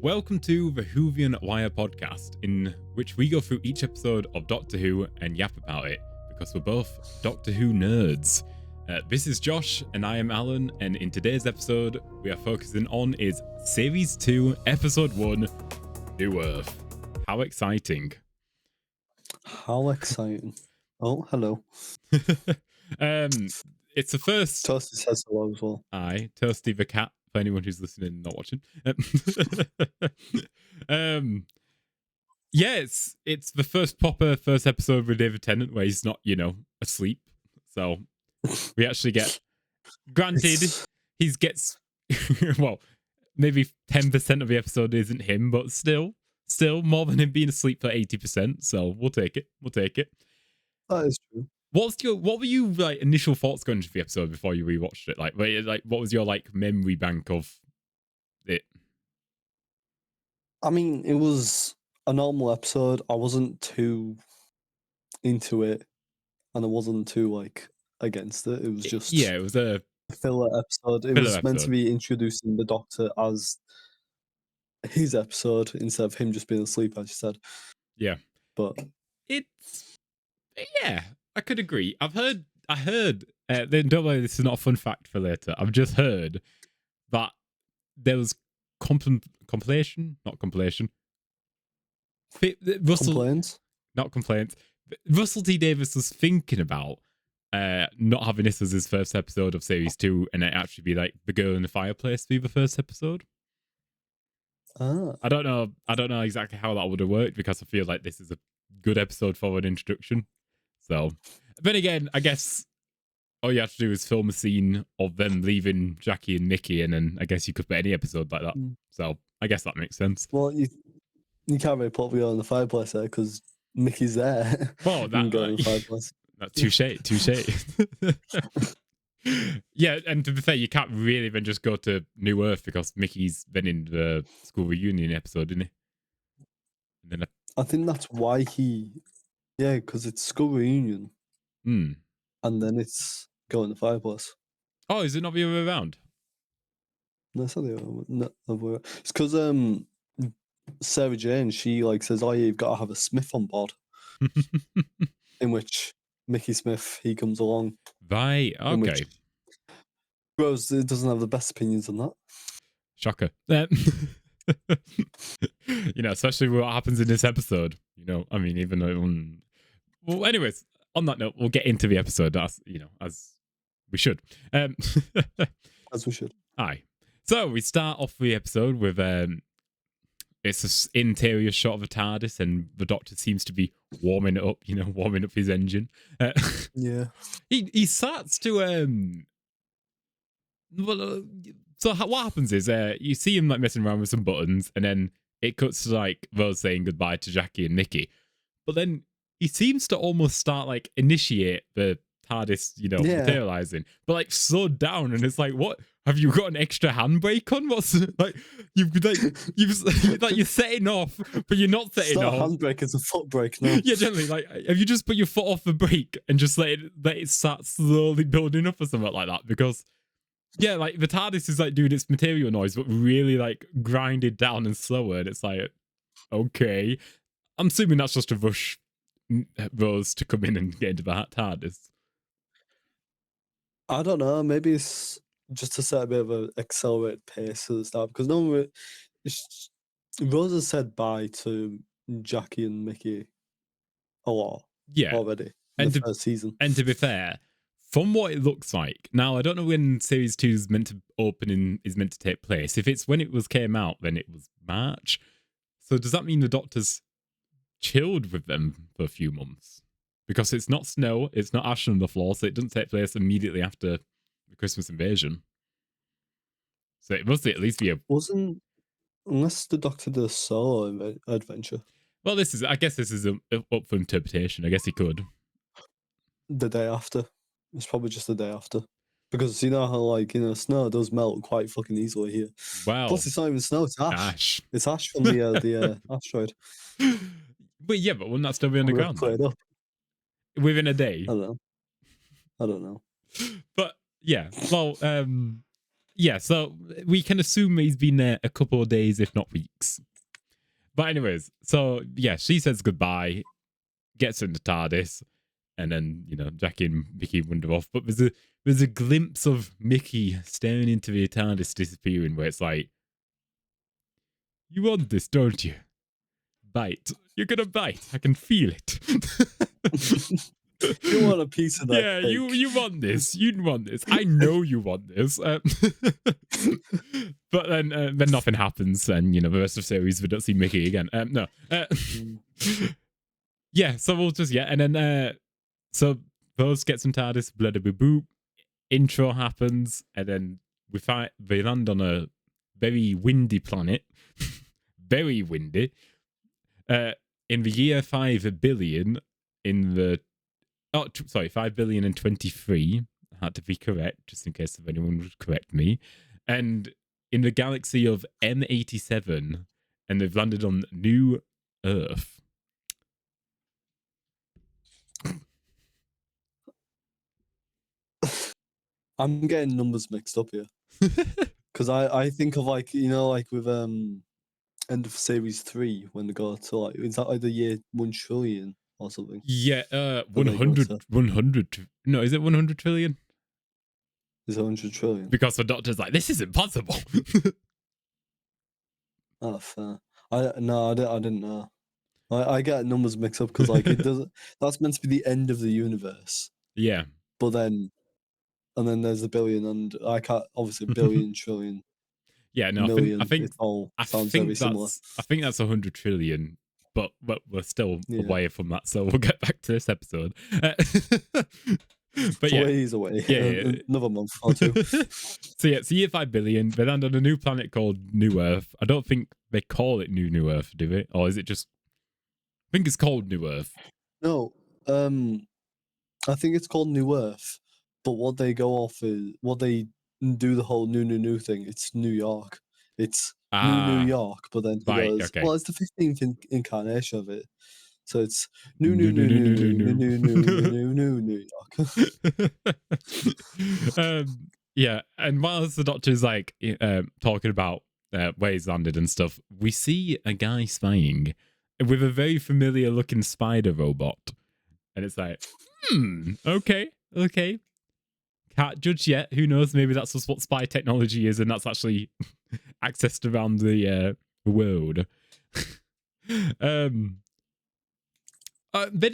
Welcome to the Whovian Wire podcast, in which we go through each episode of Doctor Who and yap about it, because we're both Doctor Who nerds. This is Josh, and I am Alan, and in today's episode, we are focusing on is Series 2, Episode 1, New Earth. How exciting. How exciting. Oh, hello. It's the first... Toasty says hello as well. Aye, Toasty the cat, for anyone who's listening and not watching. Yeah, it's the first episode with David Tennant where he's not, asleep. So we actually get, granted, he gets, well, maybe 10% of the episode isn't him, but still more than him being asleep for 80%. So we'll take it. That is true. What were you like initial thoughts going into the episode before you rewatched it? Like what was your like memory bank of it? I mean, it was a normal episode. I wasn't too into it, and I wasn't too like against it. It was just it was a filler episode. It was meant to be introducing the Doctor as his episode instead of him just being asleep, as you said. Yeah, but I could agree. I heard. Don't worry, this is not a fun fact for later. I've just heard that there was compilation, not compilation. Complaints? Not complaints. Russell T Davies was thinking about not having this as his first episode of Series 2, and it actually be like The Girl in the Fireplace be the first episode. I don't know exactly how that would have worked, because I feel like this is a good episode for an introduction. So, then again, I guess all you have to do is film a scene of them leaving Jackie and Nikki, and then I guess you could put any episode like that. So, I guess that makes sense. Well, you can't really put the Girl in the Fireplace there because Mickey's there. Well, that Girl in the Fireplace. That's touche. Yeah, and to be fair, you can't really then just go to New Earth because Mickey's then in the school reunion episode, isn't he? And then I think that's why yeah, because it's school reunion. And then it's Go in the Fireplace. Oh, is it not the other way around? No, it's not the other way. It's because Sarah Jane, she like says, "Oh, yeah, you've got to have a Smith on board." In which Mickey Smith, he comes along. Right, okay. Rose doesn't have the best opinions on that. Shocker. Especially what happens in this episode. I mean, even though... Well, anyways, on that note, we'll get into the episode as we should. As we should. Aye. So we start off the episode with it's an interior shot of a TARDIS, and the Doctor seems to be warming it up, warming up his engine. Yeah. He starts to so what happens is you see him like messing around with some buttons, and then it cuts to like Rose saying goodbye to Jackie and Nikki. But then he seems to almost start like initiate the TARDIS, materializing, but like slowed down, and it's like, what? Have you got an extra handbrake on? What's like you've like you're setting off, but you're not setting off. It's not a handbrake, it's a foot brake now. Yeah, generally, like, have you just put your foot off the brake and just let it start slowly building up or something like that? Because yeah, like the TARDIS is like doing its material noise, but really like grinded down and slower, and it's like, okay, I'm assuming that's just to rush Rose to come in and get into the TARDIS. I don't know. Maybe it's just to set a bit of an accelerated pace at the start, because Rose has said bye to Jackie and Mickey a lot. Yeah, already in the first season. And to be fair, from what it looks like, now I don't know when Series 2 is meant to take place. If it's when it came out, then it was March. So does that mean the Doctor's chilled with them for a few months? Because it's not snow, it's not ash on the floor, so it doesn't take place immediately after the Christmas invasion. So it must at least be unless the Doctor did a solo adventure. Well, I guess this is up for interpretation. I guess he could. The day after. It's probably just the day after. Because you know how snow does melt quite fucking easily here. Wow. Plus it's not even snow, it's ash. It's ash from the asteroid. But wouldn't that still be on the ground? Cleared up. Within a day? I don't know. But yeah, well, yeah, so we can assume he's been there a couple of days, if not weeks. But anyways, so yeah, she says goodbye, gets in the TARDIS, and then Jackie and Mickey wander off. But there's a glimpse of Mickey staring into the TARDIS disappearing, where it's like, you want this, don't you? Bite. You're gonna bite. I can feel it. You want a piece of that Yeah, cake. you want this. You want this. I know you want this. But then nothing happens, and the rest of the series we don't see Mickey again. No. Yeah, so we'll just and then so Rose gets some TARDIS, bloody boo boop. Intro happens, and then they land on a very windy planet. Very windy. In the year 5 billion, 5 billion and 23. I had to be correct, just in case if anyone would correct me. And in the galaxy of M87, and they've landed on New Earth. I'm getting numbers mixed up here. Because I think of like with end of series 3 when they go to like, is that like the year 1 trillion or something? Yeah, 100. No, is it 100 trillion? Is 100 trillion? Because the Doctor's like, this is impossible. Oh, fair. I didn't know. I get numbers mixed up because like it doesn't. That's meant to be the end of the universe. Yeah. But then, and then there's the billion, and I can't obviously billion, trillion. Yeah, no, million. I think it all sounds think very similar. I think that's 100 trillion, but we're still away from that, so we'll get back to this episode. But yeah, ways away. Yeah, another month or two. So yeah, it's year 5 billion. They land on a new planet called New Earth. I don't think they call it New Earth, do they? Or is it just? I think it's called New Earth. No, I think it's called New Earth. But what they go off is what they do the whole new thing. It's New York. It's New York. But then he goes, okay. well, it's the 15th incarnation of it. So it's New York. Yeah, and whilst the Doctor's like talking about where he's landed and stuff, we see a guy spying with a very familiar looking spider robot, and it's like, okay. Can't judge yet. Who knows? Maybe that's just what spy technology is, and that's actually accessed around the world. Then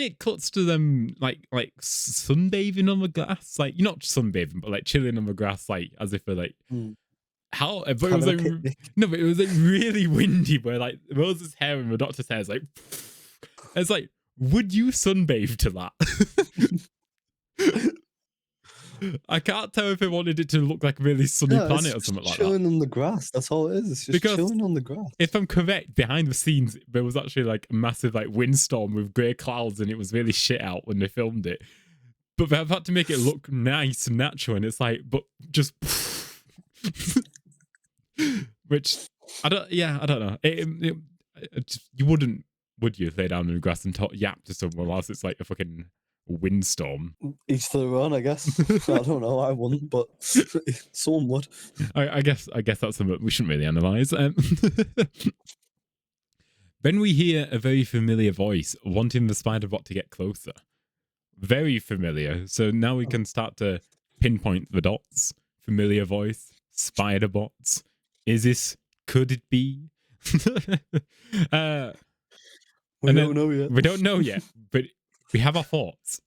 it cuts to them like sunbathing on the grass, like you're not sunbathing, but like chilling on the grass, like as if they're like how. But it was like but it was like really windy, where like Rose's hair and the Doctor's hair is like. It's like, would you sunbathe to that? I can't tell if they wanted it to look like a really sunny planet or something like that. Chilling on the grass. That's all it is. It's just chilling on the grass. If I'm correct, behind the scenes, there was actually like a massive like windstorm with grey clouds, and it was really shit out when they filmed it. But they've had to make it look nice and natural, and it's like, but just, which I don't know. You wouldn't, would you, lay down in the grass and yap to someone whilst it's like a fucking windstorm? Each to their own, I guess. I don't know. I wouldn't, but someone would. I guess that's something we shouldn't really analyze. Then we hear a very familiar voice wanting the Spider-Bot to get closer. Very familiar. So now we can start to pinpoint the dots. Familiar voice, Spider-Bots. Could it be? We don't know yet. We don't know yet, but we have our thoughts.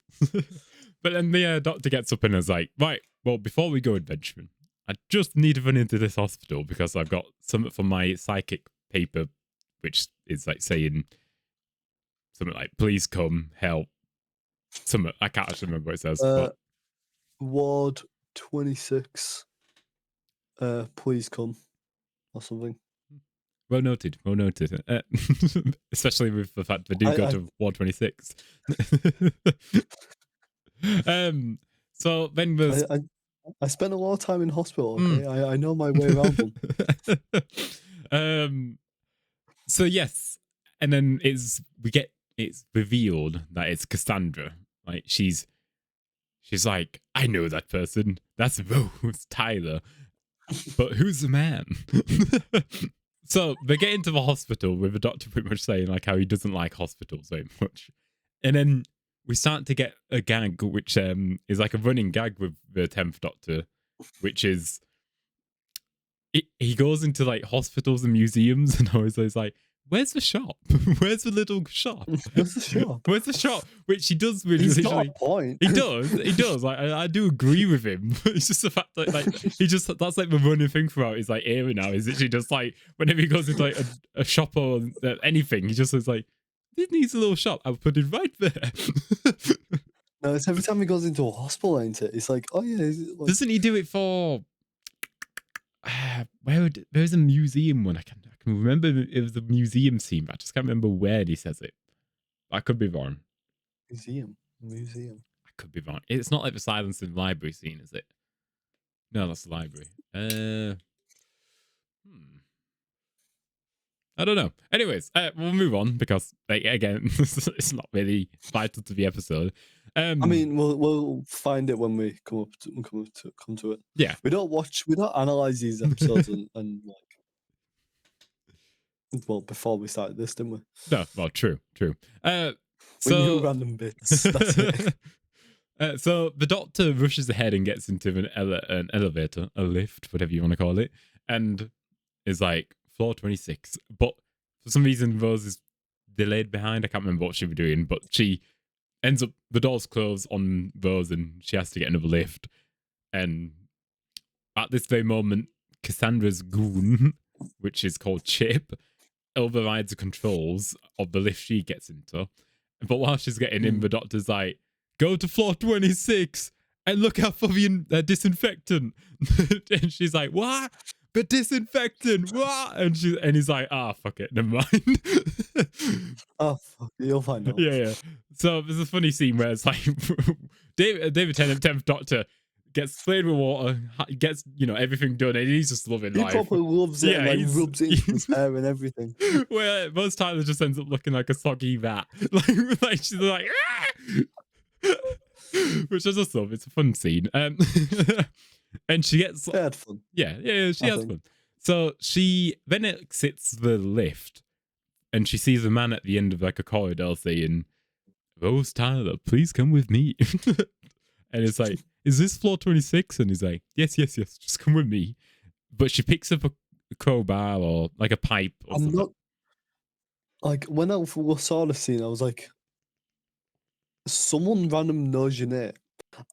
But then the Doctor gets up and is like, right, well, before we go adventuring, I just need to run into this hospital because I've got something from my psychic paper, which is like saying something like, please come, help. Something, I can't actually remember what it says. Ward 26, please come, or something. Well noted. Especially with the fact they do go to Ward 26. So then there's... I spent a lot of time in hospital, okay? I know my way around them. So yes, and then it's revealed that it's Cassandra. Like she's like, I know that person. That's Rose Tyler. but who's the man? So they get into the hospital with the doctor pretty much saying like how he doesn't like hospitals very much. And then we start to get a gag, which is like a running gag with the 10th Doctor, which is he goes into like hospitals and museums and always is like, where's the shop? Where's the little shop? Where's the shop? Where's the shop? Which he does really He's got literally. a point. He does. Like I do agree with him. It's just the fact that like he just that's like the running thing throughout his like era now. Is literally just like whenever he goes into like a shop or anything, he just is like, this needs a little shop. I'll put it right there. No, it's every time he goes into a hospital, ain't it? It's like, oh yeah. Like, Doesn't he do it for? There's a museum one. I can remember it was a museum scene, but I just can't remember where he says it. I could be wrong. museum. I could be wrong. It's not like the Silence in the Library scene, is it? No, that's the library. I don't know. Anyways, we'll move on because, like, again, it's not really vital to the episode. I mean, we'll find it when we come to it. Yeah. We don't analyze these episodes and like. Well, before we started this, didn't we? No, well, true. We knew random bits. That's it. So the doctor rushes ahead and gets into an elevator, a lift, whatever you want to call it, and is like floor 26. But for some reason, Rose is delayed behind. I can't remember what she was doing, but she ends up the doors close on Rose, and she has to get another lift. And at this very moment, Cassandra's goon, which is called Chip, overrides the controls of the lift she gets into. But while she's getting in, the doctor's like, go to floor 26 and look out for the disinfectant. And she's like, what? The disinfectant, what? And he's like, fuck it, never mind. Oh, fuck, you'll find out. Yeah. So there's a funny scene where it's like David Tennant, 10th Doctor, gets sprayed with water, gets, everything done, and he's just loving life. He probably loves it, and like rubs it into his hair and everything. Where most Tyler just ends up looking like a soggy rat. like she's like, which I just love. It's a fun scene. And she gets... They had fun. Yeah, she has fun. So she then exits the lift, and she sees a man at the end of like a corridor saying, Rose Tyler, please come with me. And it's like, is this floor 26? And he's like, yes, just come with me. But she picks up a crowbar or like a pipe or something. Not, like, when I saw the scene, I was like, someone random knows your name.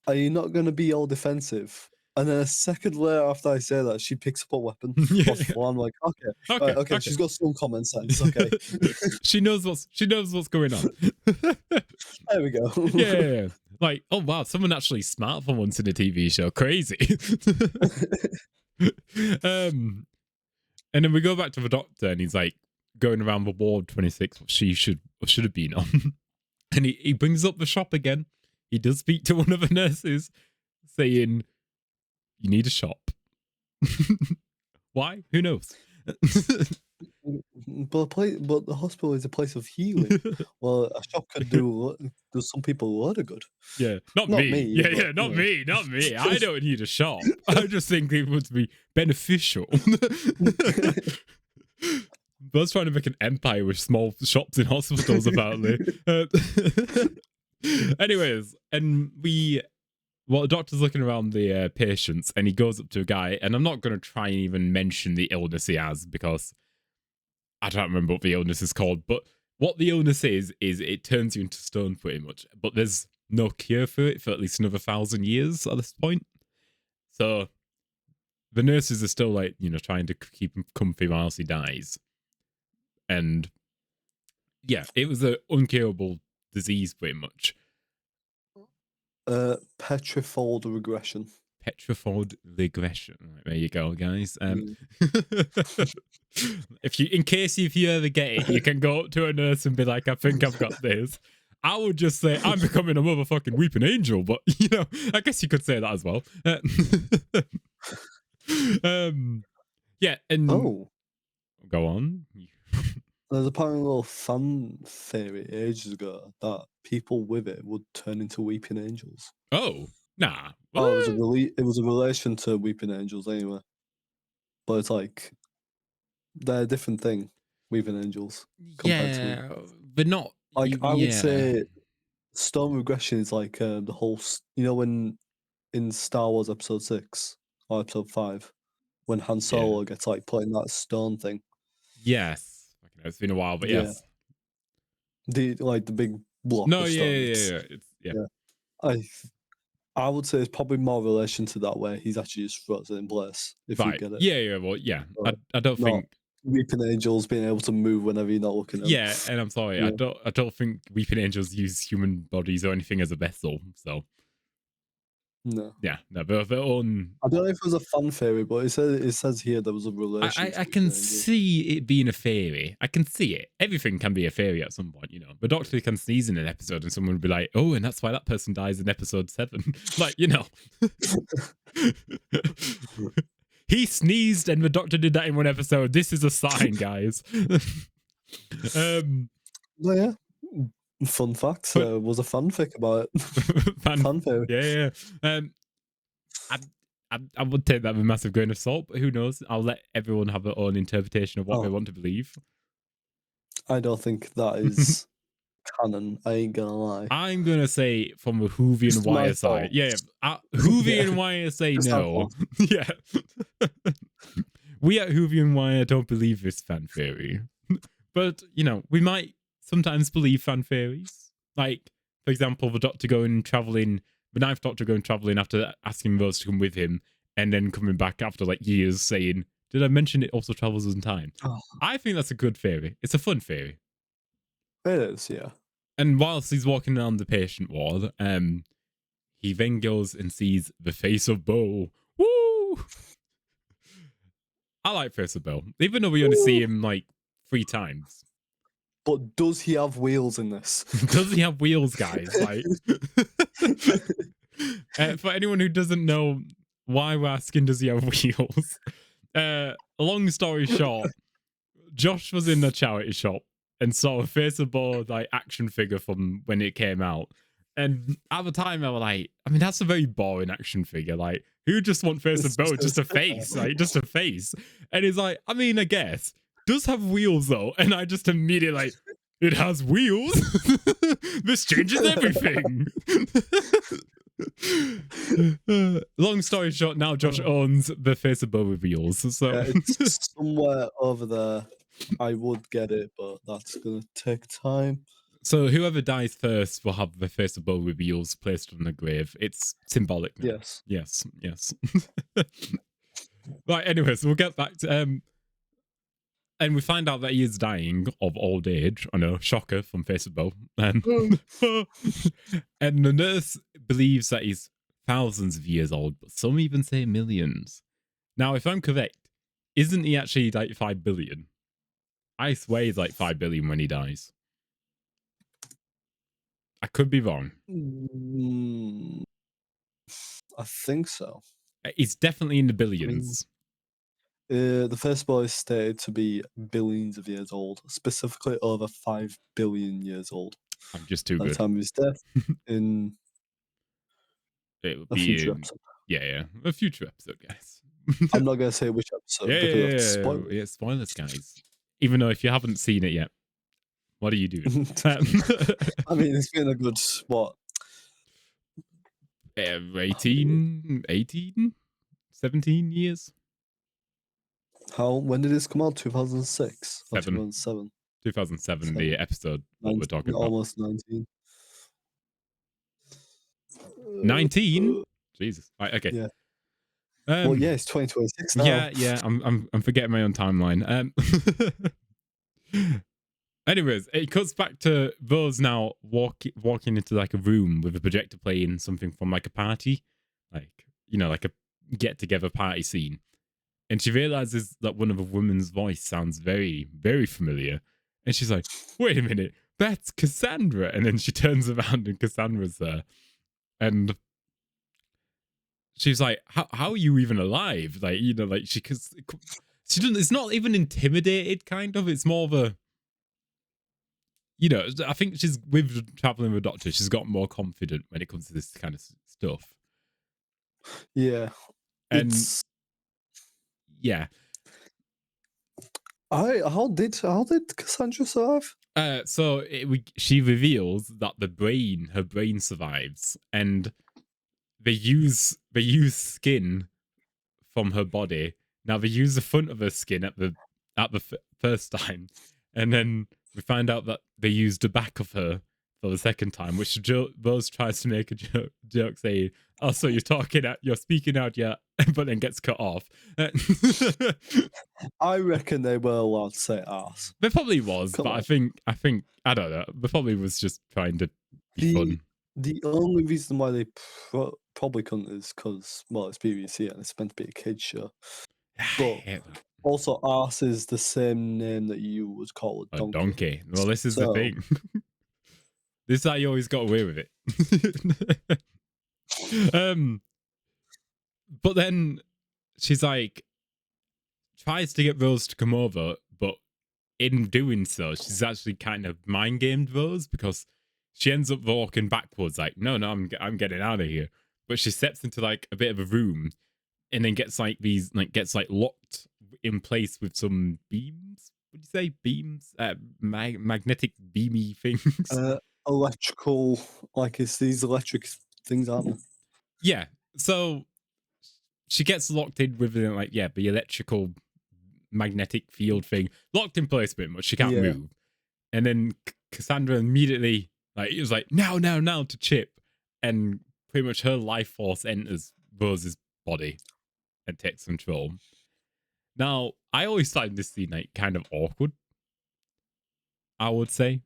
Are you not going to be all defensive? And then a second later after I say that, she picks up a weapon. I'm like, okay, she's got some common sense. Okay. she knows what's going on. There we go. Yeah. Like, oh wow, someone actually smart for once in a TV show. Crazy. And then we go back to the doctor, and he's like going around the ward 26, what she should have been on. And he brings up the shop again. He does speak to one of the nurses, saying, you need a shop. Why? Who knows? But the hospital is a place of healing. Well, a shop could do some people a lot of good. Yeah, not me. Yeah, not me. I don't need a shop. I just think it would be beneficial. Bo's trying to make an empire with small shops in hospitals, apparently. Anyways, and the doctor's looking around the patients, and he goes up to a guy, and I'm not going to try and even mention the illness he has because I don't remember what the illness is called, but what the illness is it turns you into stone pretty much, but there's no cure for it for at least another 1,000 years at this point. So the nurses are still like, trying to keep him comfy whilst he dies. And yeah, it was an uncurable disease pretty much. Petrifold regression. Petrifold regression. Right, there you go, guys. If you ever get it, you can go up to a nurse and be like, I think I've got this. I would just say, I'm becoming a motherfucking weeping angel, but I guess you could say that as well. Yeah, and go on. There's apparently a little fan theory ages ago that people with it would turn into weeping angels. Oh, nah. Oh, it was a relation to weeping angels anyway. but it's like they're a different thing. Weaving angels compared to Yeah, but not. like I would Yeah. say Storm Regression is like the whole. When in Star Wars Episode 6 or Episode 5, when Han Solo gets like put in that stone thing. Yes. It's been a while, but Yeah. yes. The big block No, of yeah, stone. It's Yeah. I would say it's probably more relation to that where he's actually just frozen in place, if you right. get it. Yeah, well, yeah. But I don't not think. Weeping Angels being able to move whenever you're not looking at them. Yeah, and I'm sorry, Yeah. I don't think Weeping Angels use human bodies or anything as a vessel. So No. yeah, no, but their own. I don't know if it was a fan theory, but it says here there was a relation to I Weeping can Angels. see it being a theory. I can see it. Everything can be a theory at some point, you know. The Doctor can sneeze in an episode and someone would be like, oh, and that's why that person dies in episode 7. Like, you know. He sneezed and the Doctor did that in one episode. This is a sign, guys. Oh, yeah. Fun fact. Was a fanfic about it. Fan theory. Yeah. I would take that with a massive grain of salt, but who knows? I'll let everyone have their own interpretation of what they want to believe. I don't think that is canon. I ain't gonna lie. I'm gonna say from the Whovian Wire side. Yeah, Whovian Wire say no. Yeah. We at Whovian Wire don't believe this fan theory. But, you know, we might sometimes believe fan theories. Like, for example, the Ninth Doctor going traveling after asking Rose to come with him, and then coming back after like years saying, did I mention it also travels in time? Oh. I think that's a good theory. It's a fun theory. It is, yeah. And whilst he's walking around the patient ward, he then goes and sees the face of Bo. Woo! I like Face of Bo, even though we only see him like 3 times. But does he have wheels in this? Does he have wheels, guys? Like, for anyone who doesn't know why we're asking, does he have wheels? Long story short, Josh was in the charity shop and saw a Face of Bo like action figure from when it came out. And at the time, I was like, I mean, that's a very boring action figure. Like, who just want Face of Bo? Just a face, like, just a face. And he's like, I mean, I guess. Does have wheels, though. And I just immediately, like, it has wheels? This changes everything. Long story short, now Josh owns the Face of Bo with wheels. So Yeah, it's somewhere over there. I would get it, but that's going to take time. So whoever dies first will have the Face of Bo with wheels placed on the grave. It's symbolic now. Yes. Right, anyways, we'll get back to... and we find out that he is dying of old age. I know, shocker from Face of Bo. And the nurse believes that he's thousands of years old, but some even say millions. Now, if I'm correct, isn't he actually like 5 billion? I swear he's like 5 billion when he dies. I could be wrong. I think so. He's definitely in the billions. The first boy is stated to be billions of years old, specifically over 5 billion years old. I'm just too At good. the time of his death in it would a be future episode. Yeah, a future episode, guys. I'm not going to say which episode because that's spoilers. Yeah, spoilers, guys. Even though if you haven't seen it yet, what are you doing? I mean, it's been a good, what? 18, 17 years? When did this come out? 2006? 2007? 2007, the episode what we're talking about. Almost 19. 19? Jesus. Right, okay. Yeah. Well, yeah, it's 2026 now. Yeah. I'm forgetting my own timeline. Anyways, it cuts back to Rose now walking into like a room with a projector playing something from like a party, like, you know, like a get together party scene, and she realizes that one of a woman's voice sounds very, very familiar, and she's like, "Wait a minute, that's Cassandra!" And then she turns around and Cassandra's there, and she's like, "How are you even alive?" Like, you know, like she doesn't. It's not even intimidated, kind of. It's more of a, you know, I think she's with traveling with the Doctor. She's got more confident when it comes to this kind of stuff. Yeah. And yeah, How did Cassandra survive? She reveals that her brain survives, and they use skin from her body. Now they use the front of her skin at the first time, and then we find out that they used the back of her for the second time, which Rose tries to make a joke saying, "Oh, so you're speaking out, yeah," but then gets cut off. I reckon they were allowed to say ass. There probably was, Come but on. I don't know. There probably was just trying to be The fun. the only reason why they probably couldn't is because, well, it's BBC and it's meant to be a kids show. I But hate that. also, arse is the same name that you would call a A donkey. donkey. Well, this is the So, thing. This is how you always got away with it. um, but then she's like tries to get Rose to come over, but in doing so, she's actually kind of mind gamed Rose because she ends up walking backwards, like, no, I'm getting out of here. But she steps into like a bit of a room and then gets locked in place with some beams. What do you say? Beams? Magnetic beamy things. electrical, like it's these electric things, aren't they? Yeah. So she gets locked in with the electrical magnetic field thing, locked in place pretty much. She can't Yeah. move. And then Cassandra immediately it was like now to Chip, and pretty much her life force enters Rose's body and takes control. Now, I always find this scene like kind of awkward, I would say.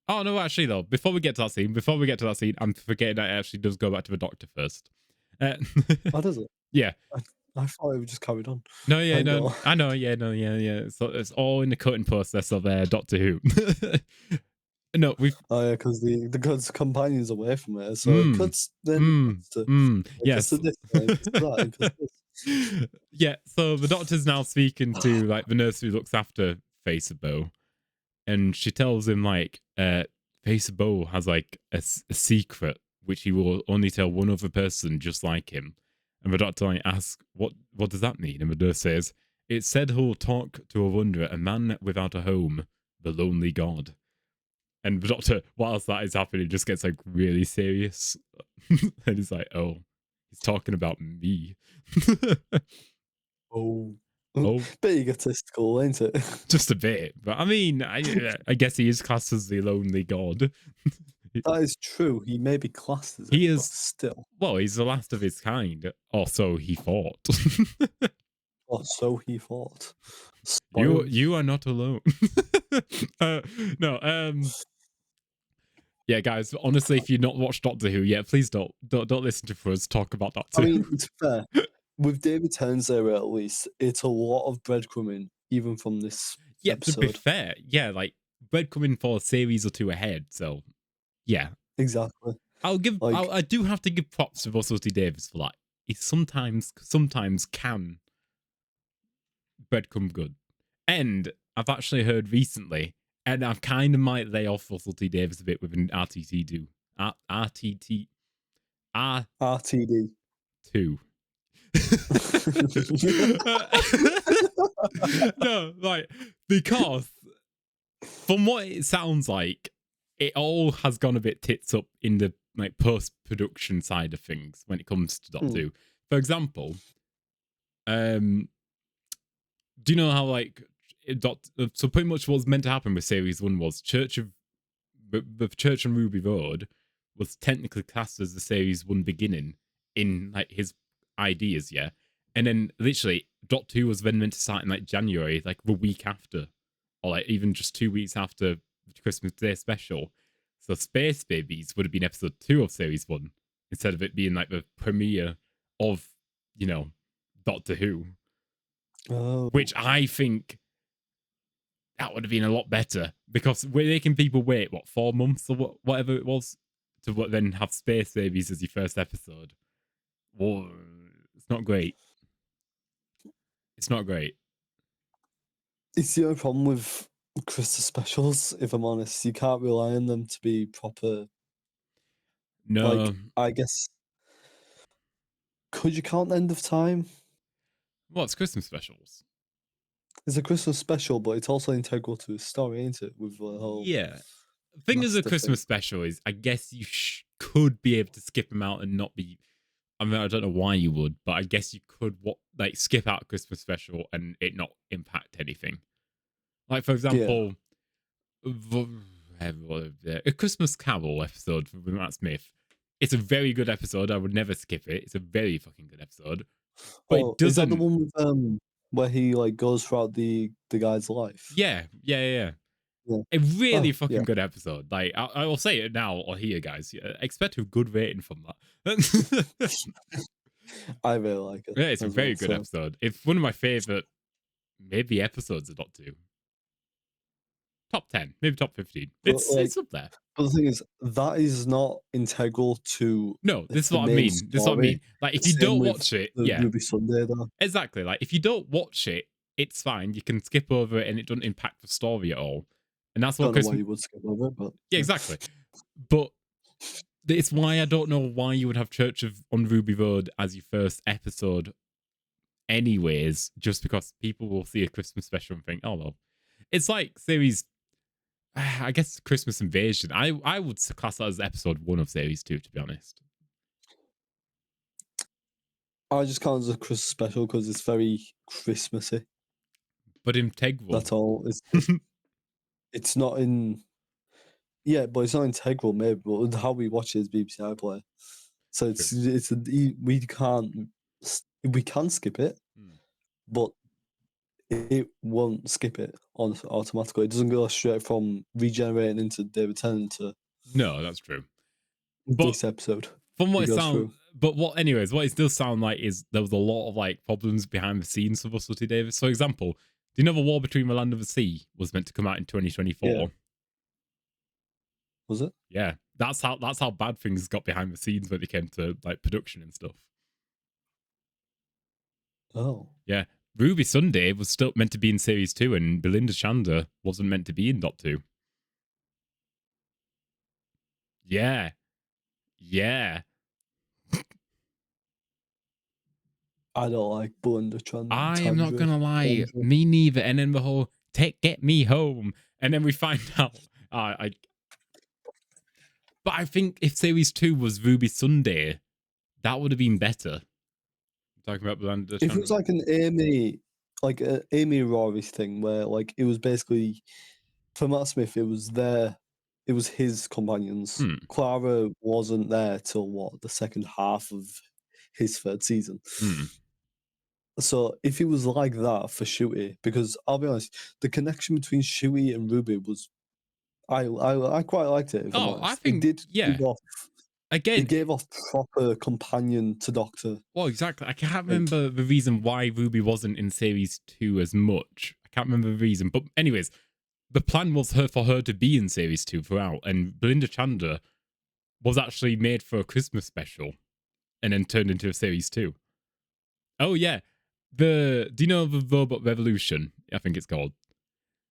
Oh no, actually though, before we get to that scene, I'm forgetting that it actually does go back to the doctor first. Uh, How does it? yeah. I thought it just carried on. No, yeah, Thank no, God. I know, yeah, no, yeah. So it's all in the cutting process of Doctor Who. No, we've Oh yeah, because the god's companion's away from it, so it cuts. Then it cuts to it cuts yes. to this, and it cuts to that, and cuts to this. Yeah, so the doctor's now speaking to like the nurse who looks after Faceabo, and she tells him Faceabo has like a secret which he will only tell one other person just like him. And the doctor asks, what does that mean? And the nurse says, it said he'll talk to a wanderer, a man without a home, the lonely god. And the doctor, whilst that is happening, just gets like really serious. And he's like, oh, he's talking about me. Oh, Oh, bit egotistical, ain't it? just a bit. But I mean, I guess he is classed as the lonely god. That is true. He may be classed as it, He but is, still. well, he's the last of his kind. Or so he thought. Or so he thought. you Spoilers. you are not alone. No, yeah, guys, honestly, if you've not watched Doctor Who yet, please don't listen to us talk about that I too. mean, it's fair. With David Tennant's there, at least, it's a lot of breadcrumbing, even from this Yeah, to be episode. fair, yeah, like breadcrumbing for a series or two ahead. So yeah, Exactly. Like, I do have to give props to Russell T Davies for that. He sometimes can breadcrumb good, and I've actually heard recently, and I've kind of might lay off Russell T Davies a bit with an RTT do RTT RTD. R2. No, like because from what it sounds like, it all has gone a bit tits up in the like post production side of things when it comes to Doctor Who. For example, um, do you know how so pretty much what's meant to happen with series one was the Church on Ruby Road was technically classed as the series one beginning in like his ideas, yeah. And then literally Doctor Who was then meant to start in like January, like the week after, or like even just 2 weeks after the Christmas Day special. So Space Babies would have been episode 2 of series one instead of it being like the premiere of, Doctor Who, Oh. which I think that would have been a lot better because we're making people wait 4 months or whatever it was to then have Space Babies as your first episode. Whoa, it's not great. It's not great. It's the only problem with Christmas specials, if I'm honest. You can't rely on them to be proper. No, Like, I guess. Could you count End of Time? what's Christmas specials? It's a Christmas special, but it's also integral to the story, ain't it? With the whole Yeah. Thing is, a master thing. Christmas special is, I guess you could be able to skip them out and not be. I mean, I don't know why you would, but I guess you could like skip out a Christmas special and it not impact anything. Like, for Yeah. example, a Christmas Carol episode from Matt Smith. It's a very good episode. I would never skip it. It's a very fucking good episode. But it Oh, is that the doesn't. one with where he like goes throughout the guy's life? Yeah. Yeah. A really Oh, yeah. fucking good episode. Like, I will say it now or here, guys. Expect a good rating from that. I really like it Yeah, it's a as very well. good So, episode. It's one of my favorite, maybe episodes of Doctor Who. Top 10, maybe top 15. but like, It's up there. but the thing is, that is not integral to No, this is the what I main mean. This is what I story. mean. Like, if you Same don't with watch it, the yeah, Ruby Sunday, though. exactly. Like, if you don't watch it, it's fine. You can skip over it and it doesn't impact the story at all. And that's what Don't know why Christmas. you would skip over it, but Yeah, exactly. But it's why I don't know why you would have Church of on Ruby Road as your first episode, anyways. Just because people will see a Christmas special and think, oh well, it's like series. I guess Christmas Invasion. I would class that as episode 1 of series 2, to be honest. I just count it as a Christmas special because it's very Christmassy. But integral. That's all. It's not in. Yeah, but it's not integral, maybe. But how we watch it is BBC iPlayer, so we can skip it, but it won't skip it on automatically. It doesn't go straight from regenerating into David Tennant to No, that's true. But this episode. from what it goes sounds, through. but anyways, what it does sound like is there was a lot of like problems behind the scenes for Russell T Davies. For example, do you know the War Between the Land and the Sea was meant to come out in 2024? Yeah. Was it? Yeah, that's how bad things got behind the scenes when it came to like production and stuff. Oh. Yeah, Ruby Sunday was still meant to be in series 2, and Belinda Chandler wasn't meant to be in Doctor 2. Yeah. I don't like Belinda I am not gonna lie, me neither. And then the whole get me home, and then we find out. But I think if series 2 was Ruby Sunday, that would have been better. I'm talking about Belinda. If it was like an Amy Rory thing where like it was basically for Matt Smith, it was his companions. Clara wasn't there till the second half of his third season. So if it was like that for Shooty, because I'll be honest, the connection between Shooty and Ruby was, I quite liked it. I think it did Again, it gave off proper companion to Doctor. Well, exactly. I can't remember the reason why Ruby wasn't in series 2 as much. I can't remember the reason, but anyways, the plan was for her to be in series 2 throughout, and Belinda Chandler was actually made for a Christmas special, and then turned into a series 2. Oh yeah, do you know the Robot Revolution? I think it's called.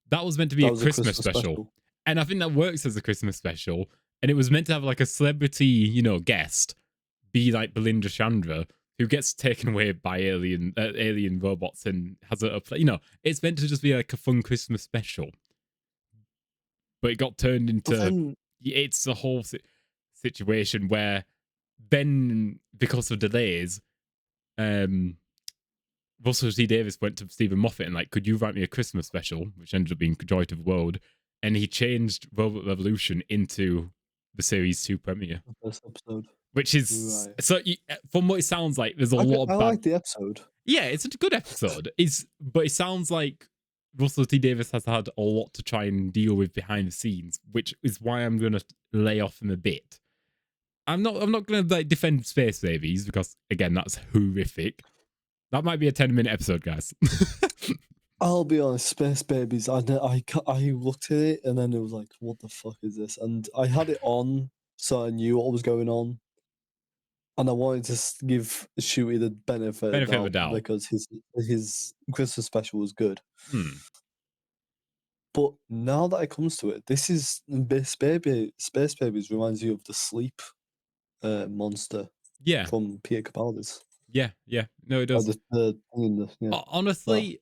That was meant to be a Christmas special, and I think that works as a Christmas special. And it was meant to have like a celebrity, guest, be like Belinda Chandler, who gets taken away by alien robots and has it's meant to just be like a fun Christmas special. But it got turned into it's a whole situation where then, because of delays, Russell T Davies went to Stephen Moffat and like, could you write me a Christmas special, which ended up being Joy to the World, and he changed Robot Revolution into the series 2 premiere. The first episode. Which is so. From what it sounds like, there's a lot of. I like the episode. Yeah, it's a good episode. But it sounds like Russell T Davies has had a lot to try and deal with behind the scenes, which is why I'm going to lay off him a bit. I'm not going to like defend Space Babies because again, that's horrific. That might be a 10-minute episode, guys. I'll be honest, Space Babies. I looked at it and then it was like, what the fuck is this? And I had it on, so I knew what was going on. And I wanted to give Shooty the benefit of the doubt because his Christmas special was good. But now that it comes to it, this is Space Babies reminds you of the sleep monster. Yeah. From Peter Capaldi's. Yeah. No, it does. Honestly,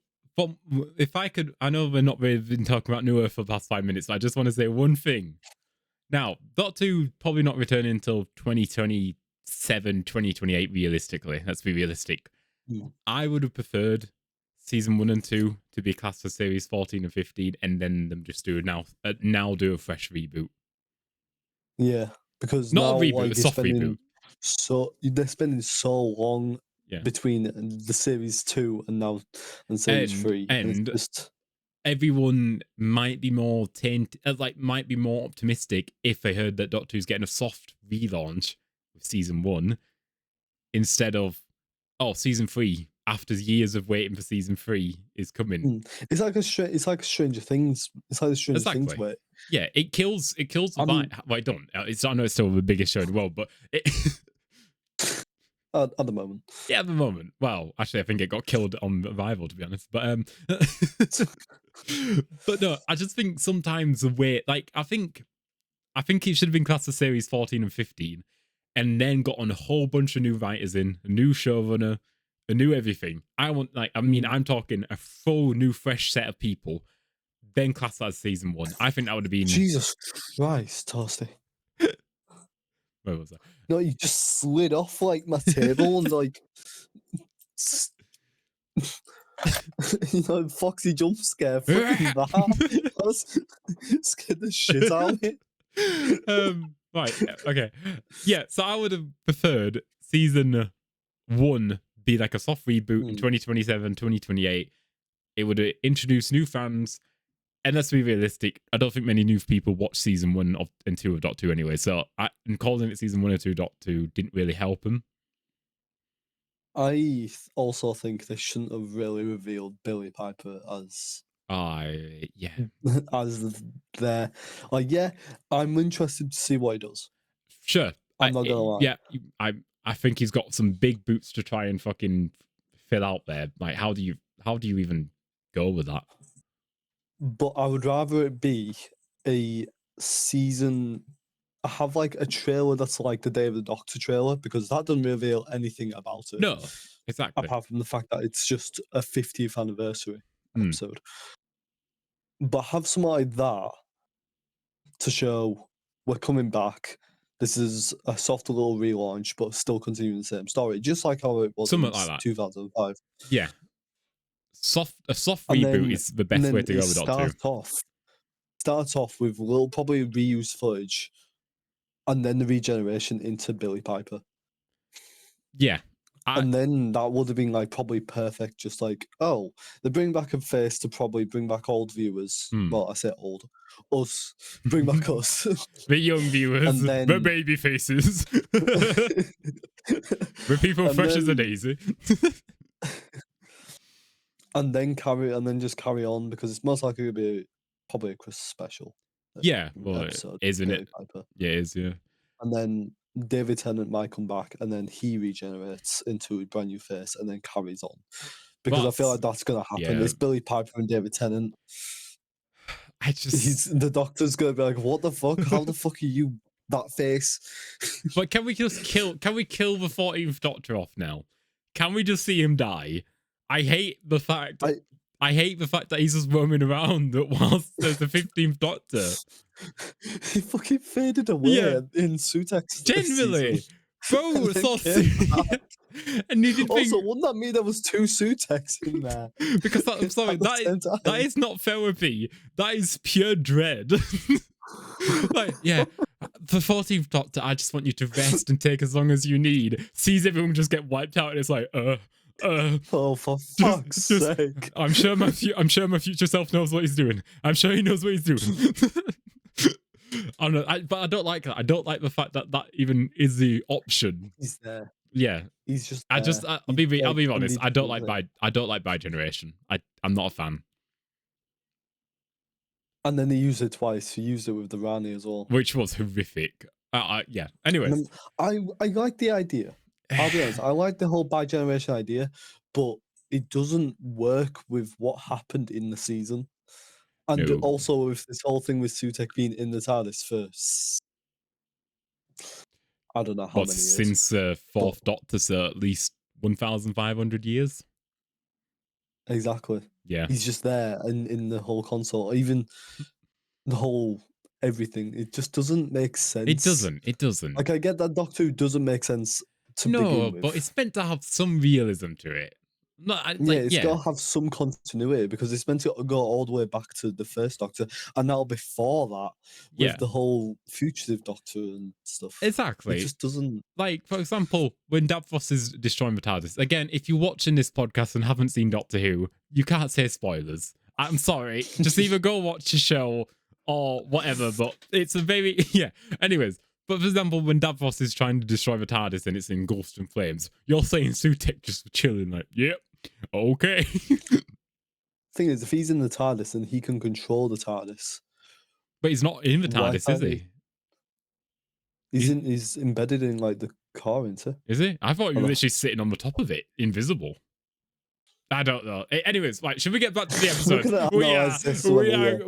if I could, I know we're not really been talking about New Earth for the past 5 minutes, but I just want to say one thing. Now, Doctor Who probably not returning until 2027, 2028, realistically. Let's be realistic. Mm. I would have preferred season 1 and 2 to be classed as series 14 and 15, and then them just do now do a fresh reboot. Yeah, because Not now a reboot, a soft reboot. they're spending so long Yeah. between the series 2 and series 3. It's And just everyone might be more might be more optimistic if they heard that Doctor Who's getting a soft relaunch with season 1 instead of season 3 after years of waiting for season 3 is coming. It's like a Stranger Things. It's like a Stranger Things Exactly. way. Yeah, it kills the vibe. Well, I don't. I know it's still the biggest show in the world, but At the moment. yeah, at the moment. Well, actually, I think it got killed on Arrival, to be honest. But but no, I just think sometimes the way, like, I think it should have been classed as series 14 and 15, and then got on a whole bunch of new writers in, a new showrunner, a new everything. I'm talking a full new, fresh set of people, then class that as season 1. I think that would have been. Jesus Christ, Toasty. Where was I? No, you just slid off like my table and like Foxy jump scare. Fucking that. I was scared the shit out of me. Right, okay. Yeah, so I would have preferred season 1 be like a soft reboot in 2027, 2028. It would introduce new fans. And let's be realistic, I don't think many new people watch season 1 and 2 of Doctor Who anyway. So calling it season 1 or 2 Doctor Who didn't really help them. I also think they shouldn't have really revealed Billy Piper as as their I'm interested to see what he does. Sure. I'm not gonna lie. Yeah, I think he's got some big boots to try and fucking fill out there. Like, how do you even go with that? But I would rather it be a season. I have like a trailer that's like the Day of the Doctor trailer, because that doesn't reveal anything about it. No, exactly. Apart from the fact that it's just a 50th anniversary episode. But have something like that to show we're coming back. This is a soft little relaunch, but still continuing the same story, just like how it was Something in like that. 2005. Yeah. A soft And reboot then- is the best way to go with Doctor Who. Starts off with little, probably reused footage, and then the regeneration into Billy Piper. Yeah. And then that would have been like probably perfect. Just like, oh, they bring back a face to probably bring back old viewers. Well, I say old, us. Bring back us. The young viewers, And then- the baby faces, the people And fresh as a then- daisy. and then just carry on, because it's most likely to be probably a Christmas special. Yeah, well, episode, isn't Billy it? Piper. Yeah, it is, yeah. And then David Tennant might come back, and then he regenerates into a brand new face, and then carries on. Because I feel like that's gonna happen. yeah. It's Billy Piper and David Tennant. The The Doctor's gonna be like, "What the fuck? How the fuck are you that face?" But can we kill the 14th Doctor off now? Can we just see him die? I hate the fact that he's just roaming around whilst there's the 15th Doctor. He fucking faded away in Sutek's. Genuinely. Bro, And so then came and you did Also, think, wouldn't that mean there was 2 Sutex in there? because I'm sorry, At the same that time. is not therapy. That is pure dread. Like, yeah, the 14th Doctor, I just want you to rest and take as long as you need. Sees everyone just get wiped out, and it's like, Oh, for fuck's sake! I'm sure my future self knows what he's doing. I'm sure he knows what he's doing. I don't know, but I don't like that. I don't like the fact that even is the option. He's there. Yeah, He's just. I'll be honest. I don't like bi generation. I'm not a fan. And then they used it twice. He used it with the Rani as well. Which was horrific. Yeah. Anyways, I like the idea. I'll be honest. I like the whole bi-generation idea, but it doesn't work with what happened in the season, and No. also with this whole thing with Sutek being in the TARDIS for I don't know how many years. Since fourth Doctor, so at least 1,500 years. Exactly. Yeah. He's just there and in the whole console, even the whole everything. It just doesn't make sense. It doesn't. It doesn't. Like I get that Doctor Who doesn't make sense to begin No, with. but it's meant to have some realism to it. No, It's got to have some continuity because it's meant to go all the way back to the first Doctor, and now before that with the whole fugitive Doctor and stuff. Exactly. It just doesn't. Like, for example, when Davros is destroying the TARDIS, again, if you're watching this podcast and haven't seen Doctor Who, you can't say spoilers. I'm sorry. Just either go watch a show or whatever, but it's a very, Anyways, but for example, when Davros is trying to destroy the TARDIS and it's engulfed in flames, you're saying Sutek just chilling like, yep, okay. Thing is, if he's in the TARDIS and he can control the TARDIS. But he's not in the TARDIS, is he? He's embedded in like the car, isn't he? Is he? I thought he was literally sitting on the top of it, invisible. I don't know. Anyways, right, should we get back to the episode?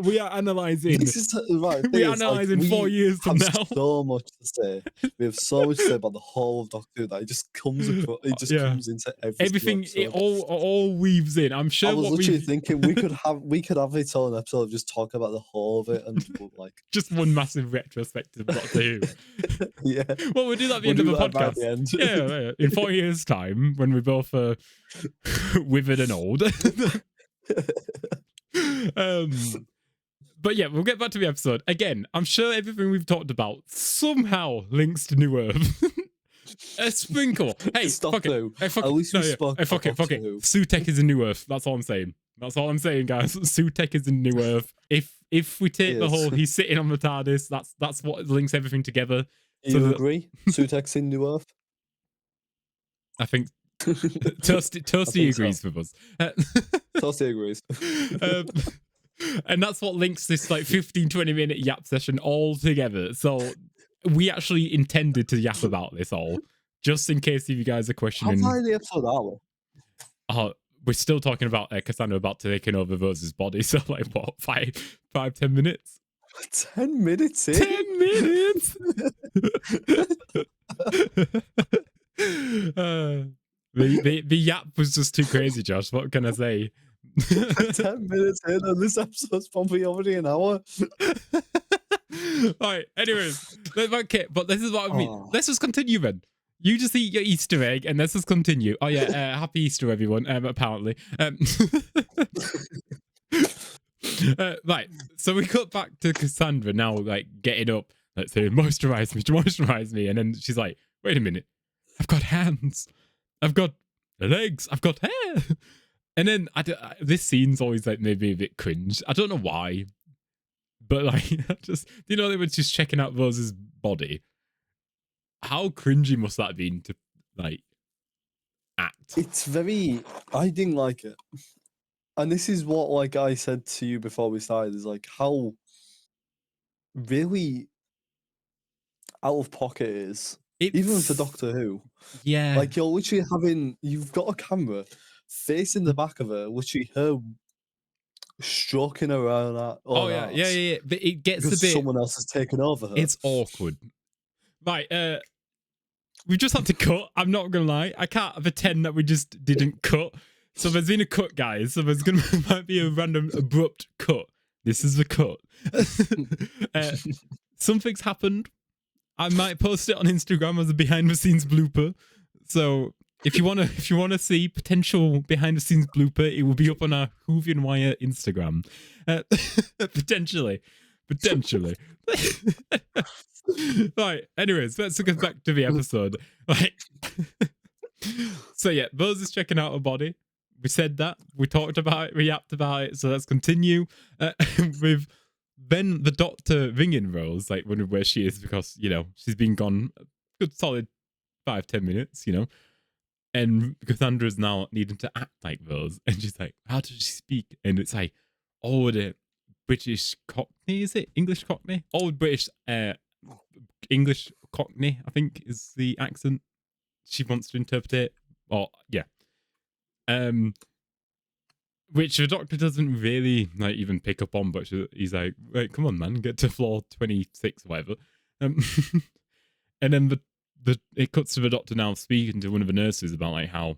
We are analysing. This is right. We're analysing 4 years from now. So much to say. We have so much to say about the whole of Doctor Who that it just comes across. It just comes into everything. It all weaves in. I'm sure. I was literally thinking we could have its own episode of just talking about the whole of it and like just one massive retrospective Doctor Who. Yeah. Well, we'll do that at the end of the podcast. Yeah, in 4 years' time when we both withered and old. But yeah, we'll get back to the episode. Again, I'm sure everything we've talked about somehow links to New Earth. A sprinkle. Hey, fuck it. Hey, fuck it. Hey, fuck it. Sutek is in New Earth. That's all I'm saying. That's all I'm saying, guys. Sutek is in New Earth. If we take the whole he's sitting on the TARDIS, that's what links everything together. Do you agree? Sutek's in New Earth? I think Toasty agrees with us. Toasty agrees. And that's what links this like 15-20 minute yap session all together. So we actually intended to yap about this all, just in case if you guys are questioning. How far in the episode are we? We're still talking about Cassandra about taking over Rose's body. So like what, 5-10 minutes? 10 minutes in? 10 minutes. The yap was just too crazy, Josh. What can I say? 10 minutes in, and this episode's probably already an hour. Alright, anyways, okay, but this is what I mean. Let's just continue then. You just eat your Easter egg and let's just continue. Oh yeah, happy Easter everyone, apparently. Right, so we got back to Cassandra now, like getting up, like saying, moisturize me, and then she's like, wait a minute, I've got hands, I've got legs, I've got hair. And then this scene's always like maybe a bit cringe. I don't know why, but like, you know, they were just checking out Rose's body. How cringy must that have been to like act? It's I didn't like it. And this is what like I said to you before we started, is like how really out of pocket it is. Even for Doctor Who. Yeah. Like you're literally you've got a camera facing the back of her, literally her stroking around that. Yeah. But it gets because a bit. Someone else has taken over her. It's awkward. Right, we just had to cut. I'm not gonna lie. I can't pretend that we just didn't cut. So there's been a cut, guys. So there's might be a random abrupt cut. This is the cut. Something's happened. I might post it on Instagram as a behind the scenes blooper. So if you wanna see potential behind the scenes blooper, it will be up on our Whovian Wire Instagram. Potentially. Right. Anyways, let's get back to the episode. Like, so yeah, Rose is checking out her body. We said that. We talked about it. We yapped about it. So let's continue with then the doctor ringing Rose, like wondering where she is because she's been gone a good solid 5-10 minutes. And Cassandra's now needing to act like Rose, and she's like, "How does she speak?" And it's like, "Oh, the British Cockney, is it? English Cockney? Old British English Cockney, I think is the accent she wants to interpret it." Or yeah. Which the doctor doesn't really like even pick up on, but he's like, "Wait, come on, man, get to floor 26 or whatever." And then it cuts to the doctor now speaking to one of the nurses about like how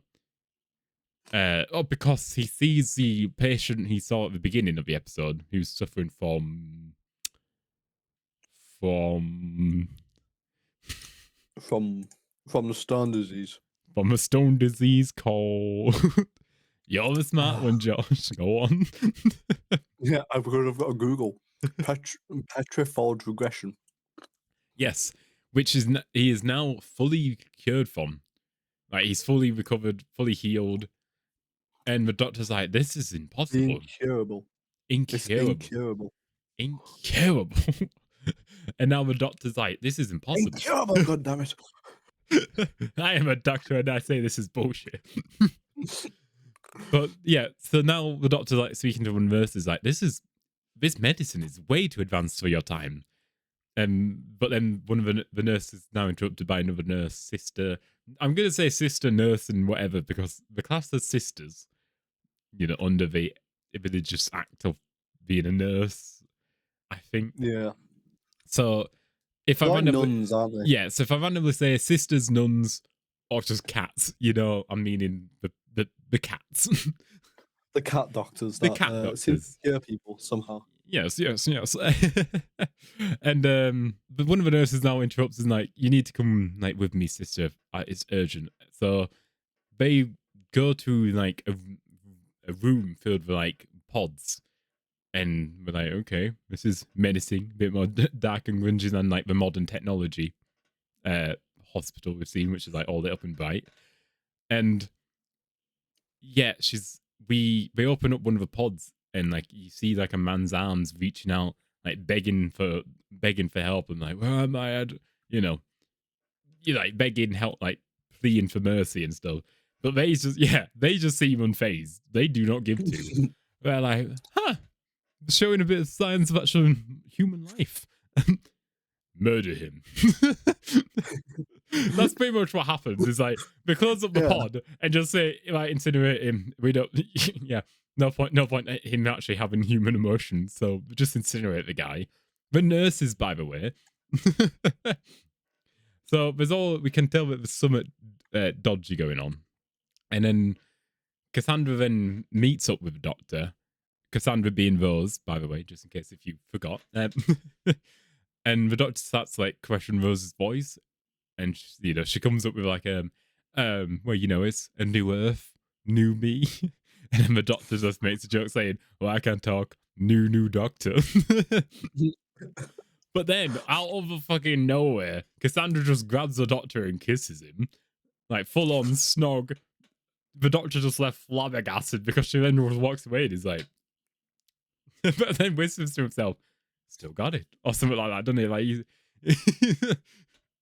Because he sees the patient he saw at the beginning of the episode who's suffering from From the stone disease. from a stone disease called. You're the smart one, Josh. Go on. Yeah, I've got a Google. Petrifold regression. Yes, which is he is now fully cured from. Like he's fully recovered, fully healed, and the doctor's like, "This is impossible, Incurable. It's incurable, incurable. incurable." And now the doctor's like, "This is impossible." Incurable, God damn it. I am a doctor, and I say this is bullshit. But yeah, so now the doctor's like speaking to one nurse is like, "This medicine is way too advanced for your time." But then one of the nurses is now interrupted by another nurse, sister. I'm gonna say sister, nurse, and whatever because the class as sisters, under the religious act of being a nurse, I think. Yeah. So if I Like randomly, nuns, aren't they? yeah, so if I randomly say sisters, nuns, or just cats, I'm meaning the cats. The cat doctors. The That, cat seem doctors. to cure people somehow. Yes. And but one of the nurses now interrupts and like, "You need to come like with me, sister. It's urgent." So they go to like a room filled with like pods, and we're like, "Okay, this is menacing, a bit more dark and grungy than like the modern technology hospital we've seen, which is like all lit up and bright." And yeah, they open up one of the pods and like you see like a man's arms reaching out, like begging for help and like, "Where am I?" You like begging help, like pleading for mercy and stuff. But they just seem unfazed. They do not give two. They're like, showing a bit of signs of actual human life. Murder him. That's pretty much what happens. Is like they close up the pod and just say, like, incinerate him. We don't. Yeah, no point in him actually having human emotions. So just incinerate the guy. The nurses, by the way. So we can tell that there's something dodgy going on, and then Cassandra then meets up with the doctor. Cassandra being Rose, by the way, just in case if you forgot. And the doctor starts like questioning Rose's voice, and she comes up with like well, it's a new Earth, new me, and then the doctor just makes a joke saying, "Well, I can't talk, new doctor." But then out of the fucking nowhere, Cassandra just grabs the doctor and kisses him, like full on snog. The doctor just left flabbergasted because she then just walks away and he's like, but then whispers to himself, "Still got it," or something like that, doesn't he? Like,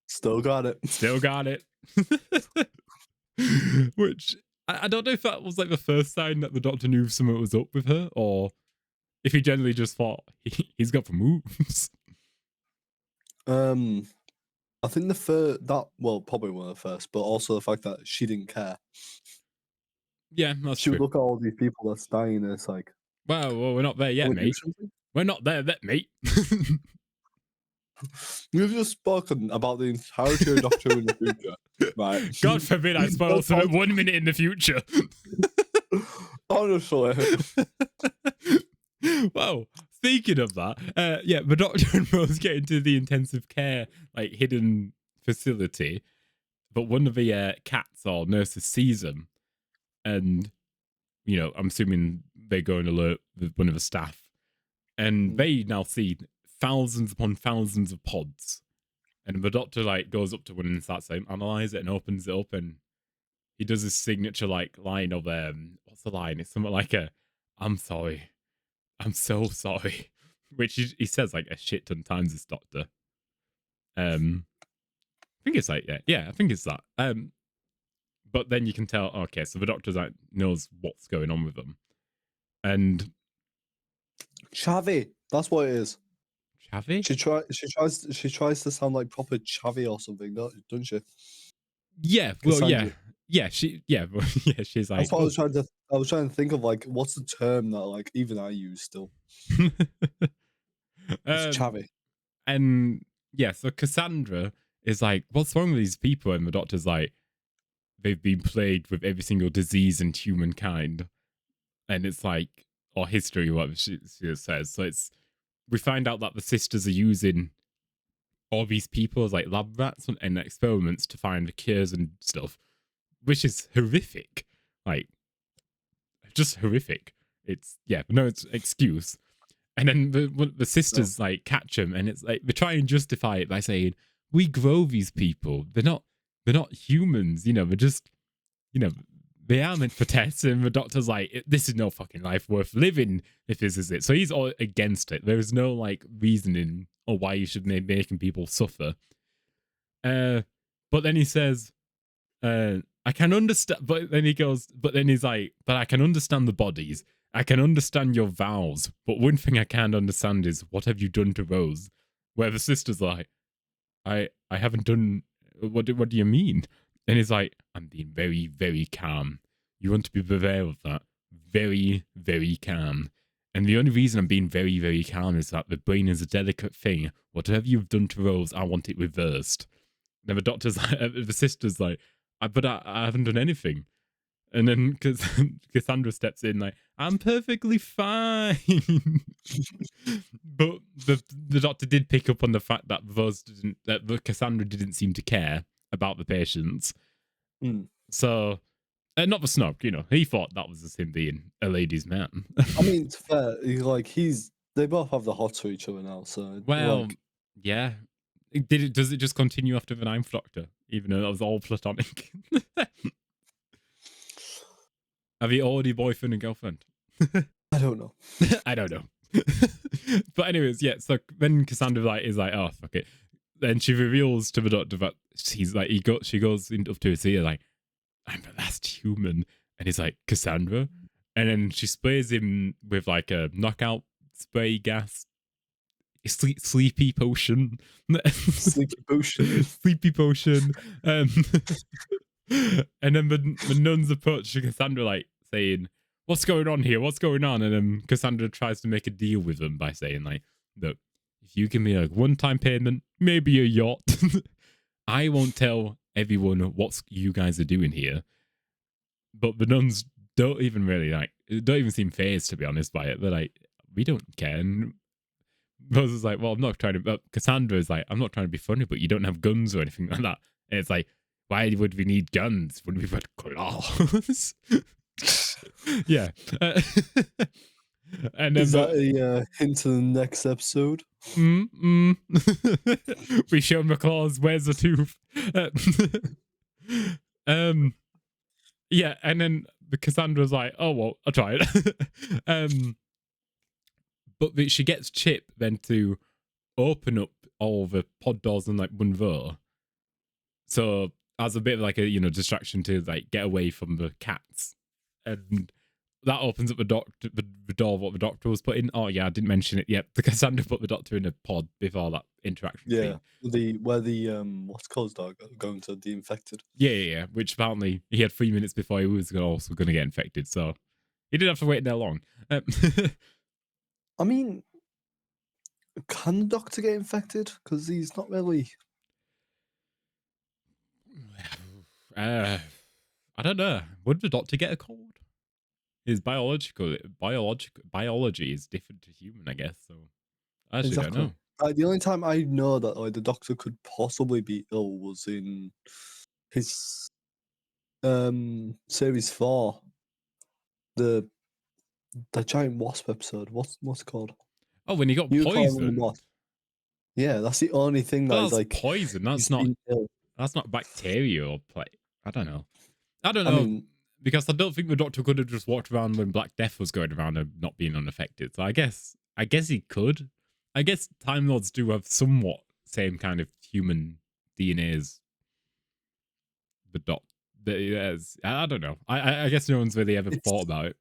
Still got it. Still got it. Which I don't know if that was like the first sign that the doctor knew something was up with her, or if he generally just thought he's got the moves. I think probably one of the first, but also the fact that she didn't care. Yeah, that's She true. would look at all these people that's dying and it's like, well, we're not there yet, mate. We're not there yet, mate. We've just spoken about the entirety of Doctor Who in the future. Right. God forbid I spoil something 1 minute in the future. Honestly. Well, speaking of that, the doctor and Rose get into the intensive care, like hidden facility, but one of the cats or nurses sees them, and I'm assuming they go and alert one of the staff, and they now see thousands upon thousands of pods, and the doctor like goes up to one and starts to analyze it and opens it up, and he does his signature like line of what's the line? It's something like "I'm sorry, I'm so sorry," which he says like a shit ton times. This doctor, I think it's like I think it's that. But then you can tell, okay, so the doctor like knows what's going on with them, and Chavy, that's what it is. Chavy? She tries to sound like proper Chavy or something, doesn't she? Yeah, well, Cassandra. she's like. That's what I was trying to think of, like, what's the term that like even I use still? It's Chavy. And yeah, so Cassandra is like, "What's wrong with these people?" And the doctor's like, they've been plagued with every single disease in humankind, and it's like, or history, whatever she says. So we find out that the sisters are using all these people as like lab rats and experiments to find cures and stuff, which is horrific. Like, just horrific. It's it's excuse. And then the sisters like catch him, and it's like they try and justify it by saying, "We grow these people. They're not humans. They're just they are meant for tests." And the doctor's like, "This is no fucking life worth living if this is it." So he's all against it. There is no like reasoning or why you should be making people suffer. But then he says, "I can understand." But then he goes, but then he's like, "But I can understand the bodies. I can understand your vows, but one thing I can't understand is what have you done to Rose?" Where the sister's like, I haven't done. What do you mean?" And he's like, "I'm being very, very calm. You want to be aware of that. Very, very calm. And the only reason I'm being very, very calm is that the brain is a delicate thing. Whatever you've done to Rose, I want it reversed." Then the doctor's like, the sister's like, "But I haven't done anything." And then Cassandra steps in like, "I'm perfectly fine." But the doctor did pick up on the fact that Cassandra didn't seem to care about the patients. Mm. So, not the snob, he thought that was just him being a ladies' man. I mean, it's fair. They both have the hot to each other now. So Well, yeah. Does it just continue after the Ninth Doctor, even though that was all platonic? Have you already boyfriend and girlfriend? I don't know. I don't know. But anyways, yeah. So then Cassandra is like, "Oh fuck it." Then she reveals to the doctor that she's like, she goes up to his ear like, "I'm the last human," and he's like, "Cassandra," and then she sprays him with like a knockout spray gas, sleepy potion, Sleepy potion. sleepy potion. And then the nuns approach Cassandra like saying, "What's going on here? What's going on?" And then Cassandra tries to make a deal with them by saying like, "Look, if you give me a one-time payment, maybe a yacht, I won't tell everyone what you guys are doing here." But the nuns don't even seem phased, to be honest, by it. They're like, "We don't care." And Rose is like, "Well, I'm not trying to." Cassandra is like, "I'm not trying to be funny, but you don't have guns or anything like that." And it's like, why would we need guns when we've got claws? Yeah. And then Is that a hint to the next episode? We show him the claws. Where's the tooth? Yeah, and then Cassandra's like, "Oh well, I'll try it." But she gets Chip then to open up all the pod doors and like one door. So as a bit of like a distraction to like get away from the cats, and that opens up the door of what the doctor was put in. Oh yeah, I didn't mention it yet. The Cassandra put the doctor in a pod before that interaction. Yeah, where the what's called dog going to the infected. Yeah. Which apparently he had 3 minutes before he was also going to get infected, so he didn't have to wait that long. I mean, can the doctor get infected? Because he's not really. I don't know. Would the doctor get a cold? His biology is different to human, I guess. So I actually don't know. The only time I know that the doctor could possibly be ill was in his series 4, the giant wasp episode. What's it called? Oh, when he got poisoned. Yeah, that's the only thing that is like poison. That's not bacteria or I don't know. I mean, because I don't think the doctor could have just walked around when Black Death was going around and not being unaffected. So I guess he could. I guess Time Lords do have somewhat same kind of human DNA as the doctor. I don't know. I guess no one's really ever thought about it.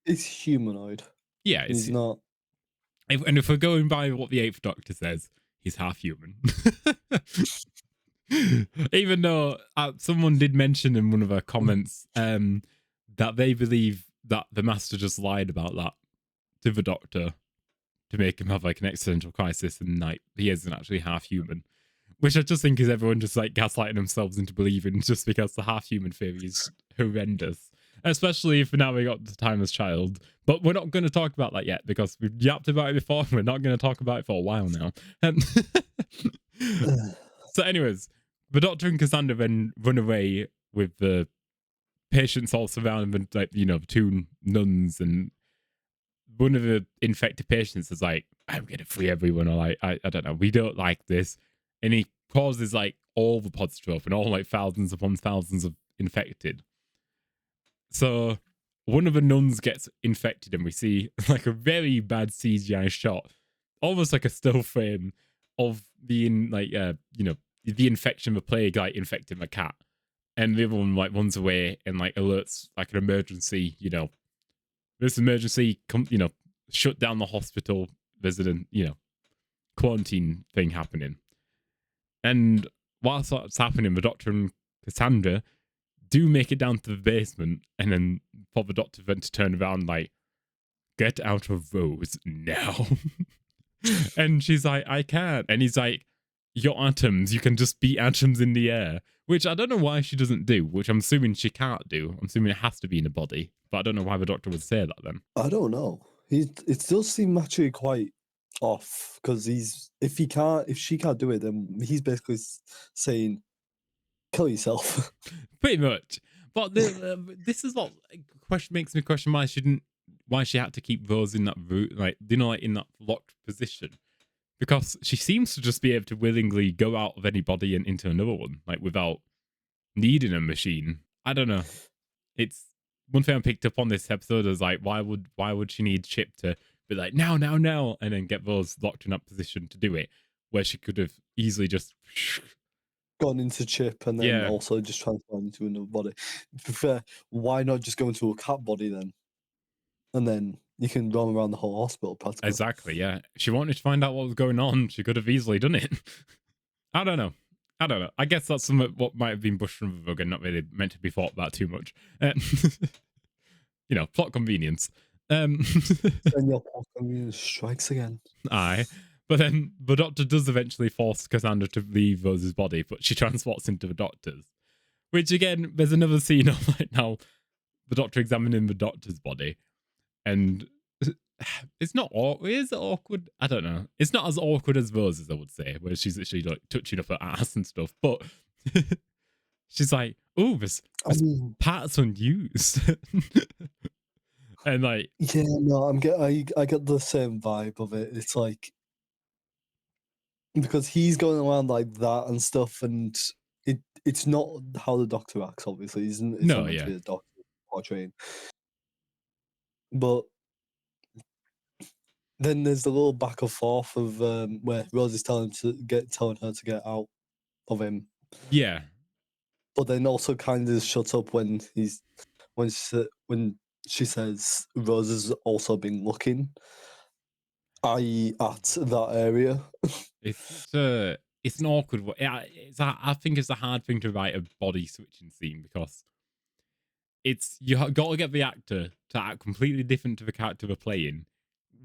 It's humanoid. Yeah, he's not. And if we're going by what the 8th Doctor says, he's half human. Even though someone did mention in one of our comments that they believe that the Master just lied about that to the Doctor to make him have like an existential crisis, and like he isn't actually half human, Which I just think is everyone just like gaslighting themselves into believing just because the half human theory is horrendous. Especially if now we got the timeless child. But we're not going to talk about that yet because we've yapped about it before. We're not going to talk about it for a while now. So, anyways, the Doctor and Cassandra then run away with the patients all surrounding them, like, you know, two nuns, and one of the infected patients is like, I'm going to free everyone. Or like, I don't know, we don't like this. And he causes like all the pods to open, all like thousands upon thousands of infected. So one of the nuns gets infected, and we see like a very bad CGI shot, almost like a still frame of the the infection of the plague like infecting the cat, and the other one like runs away and like alerts like an emergency, this emergency shut down the hospital. There's an quarantine thing happening, and whilst that's happening, the Doctor and Cassandra do make it down to the basement, and then for the Doctor then to turn around like, get out of Rose now. And she's like, I can't. And he's like, your atoms, you can just beat atoms in the air. Which I don't know why she doesn't do, which I'm assuming she can't do. I'm assuming it has to be in a body. But I don't know why the Doctor would say that then. I don't know. It does seem actually quite off because if she can't do it, then he's basically saying, "Kill yourself." Pretty much. But this is what makes me question why she had to keep Rose in that route, like like in that locked position, because she seems to just be able to willingly go out of any body and into another one, like without needing a machine. I don't know. It's one thing I picked up on this episode is like, why would she need Chip to be like now, and then get Rose locked in that position to do it, where she could have easily just Gone into Chip and then yeah. also just transformed into another body. To be fair, why not just go into a cat body then? And then you can roam around the whole hospital practically. Exactly, yeah. If she wanted to find out what was going on, she could have easily done it. I don't know. I guess that's some of what might have been pushed from the rug and not really meant to be thought about too much. Plot convenience. And your plot convenience strikes again. Aye. But then the Doctor does eventually force Cassandra to leave Rose's body, but she transports into the Doctor's. Which again, there's another scene of like now the Doctor examining the Doctor's body, and it's not awkward. Is it awkward? I don't know. It's not as awkward as Rose's, I would say, where she's literally like touching up her ass and stuff. But she's like, "Oh, this part's unused," and like, yeah, no, I get the same vibe of it. It's like because he's going around like that and stuff, and it's not how the Doctor acts. Obviously, it's not meant to be a Doctor portraying. But then there's the little back and forth of where Rose is telling her to get out of him. Yeah. But then also kind of shuts up when she says Rose has also been looking, i.e. at that area. It's an awkward one. I think it's a hard thing to write a body switching scene because got to get the actor to act completely different to the character they're playing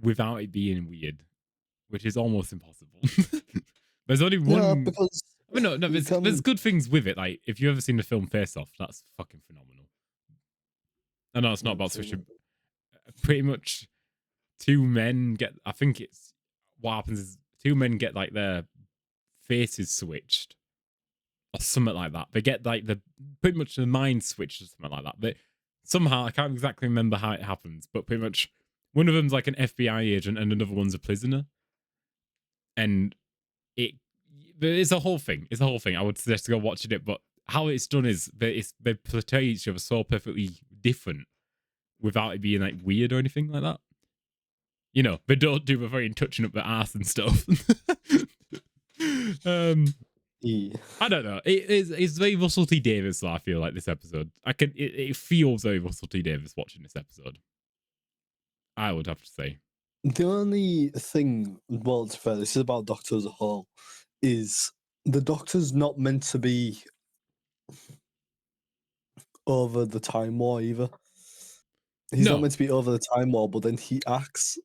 without it being weird, which is almost impossible. There's only one. Yeah, because I mean, no, there's good things with it. Like if you ever seen the film Face Off, that's fucking phenomenal. I know it's not about switching. Pretty much, two men get. I think it's what happens is two men get like their faces switched or something like that. They get like pretty much the mind switched or something like that. But somehow I can't exactly remember how it happens, but pretty much one of them's like an FBI agent and another one's a prisoner, and it's a whole thing. It's a whole thing. I would suggest to go watching it, but how it's done is they portray each other so perfectly different without it being like weird or anything like that. They don't do the very touching up the ass and stuff. I don't know. It's very Russell T Davies, though, I feel like this episode. It feels very Russell T Davies watching this episode. I would have to say. The only thing, well, it's fair, this is about Doctor as a whole, is the Doctor's not meant to be over the Time War either. He's not meant to be over the Time War, but then he acts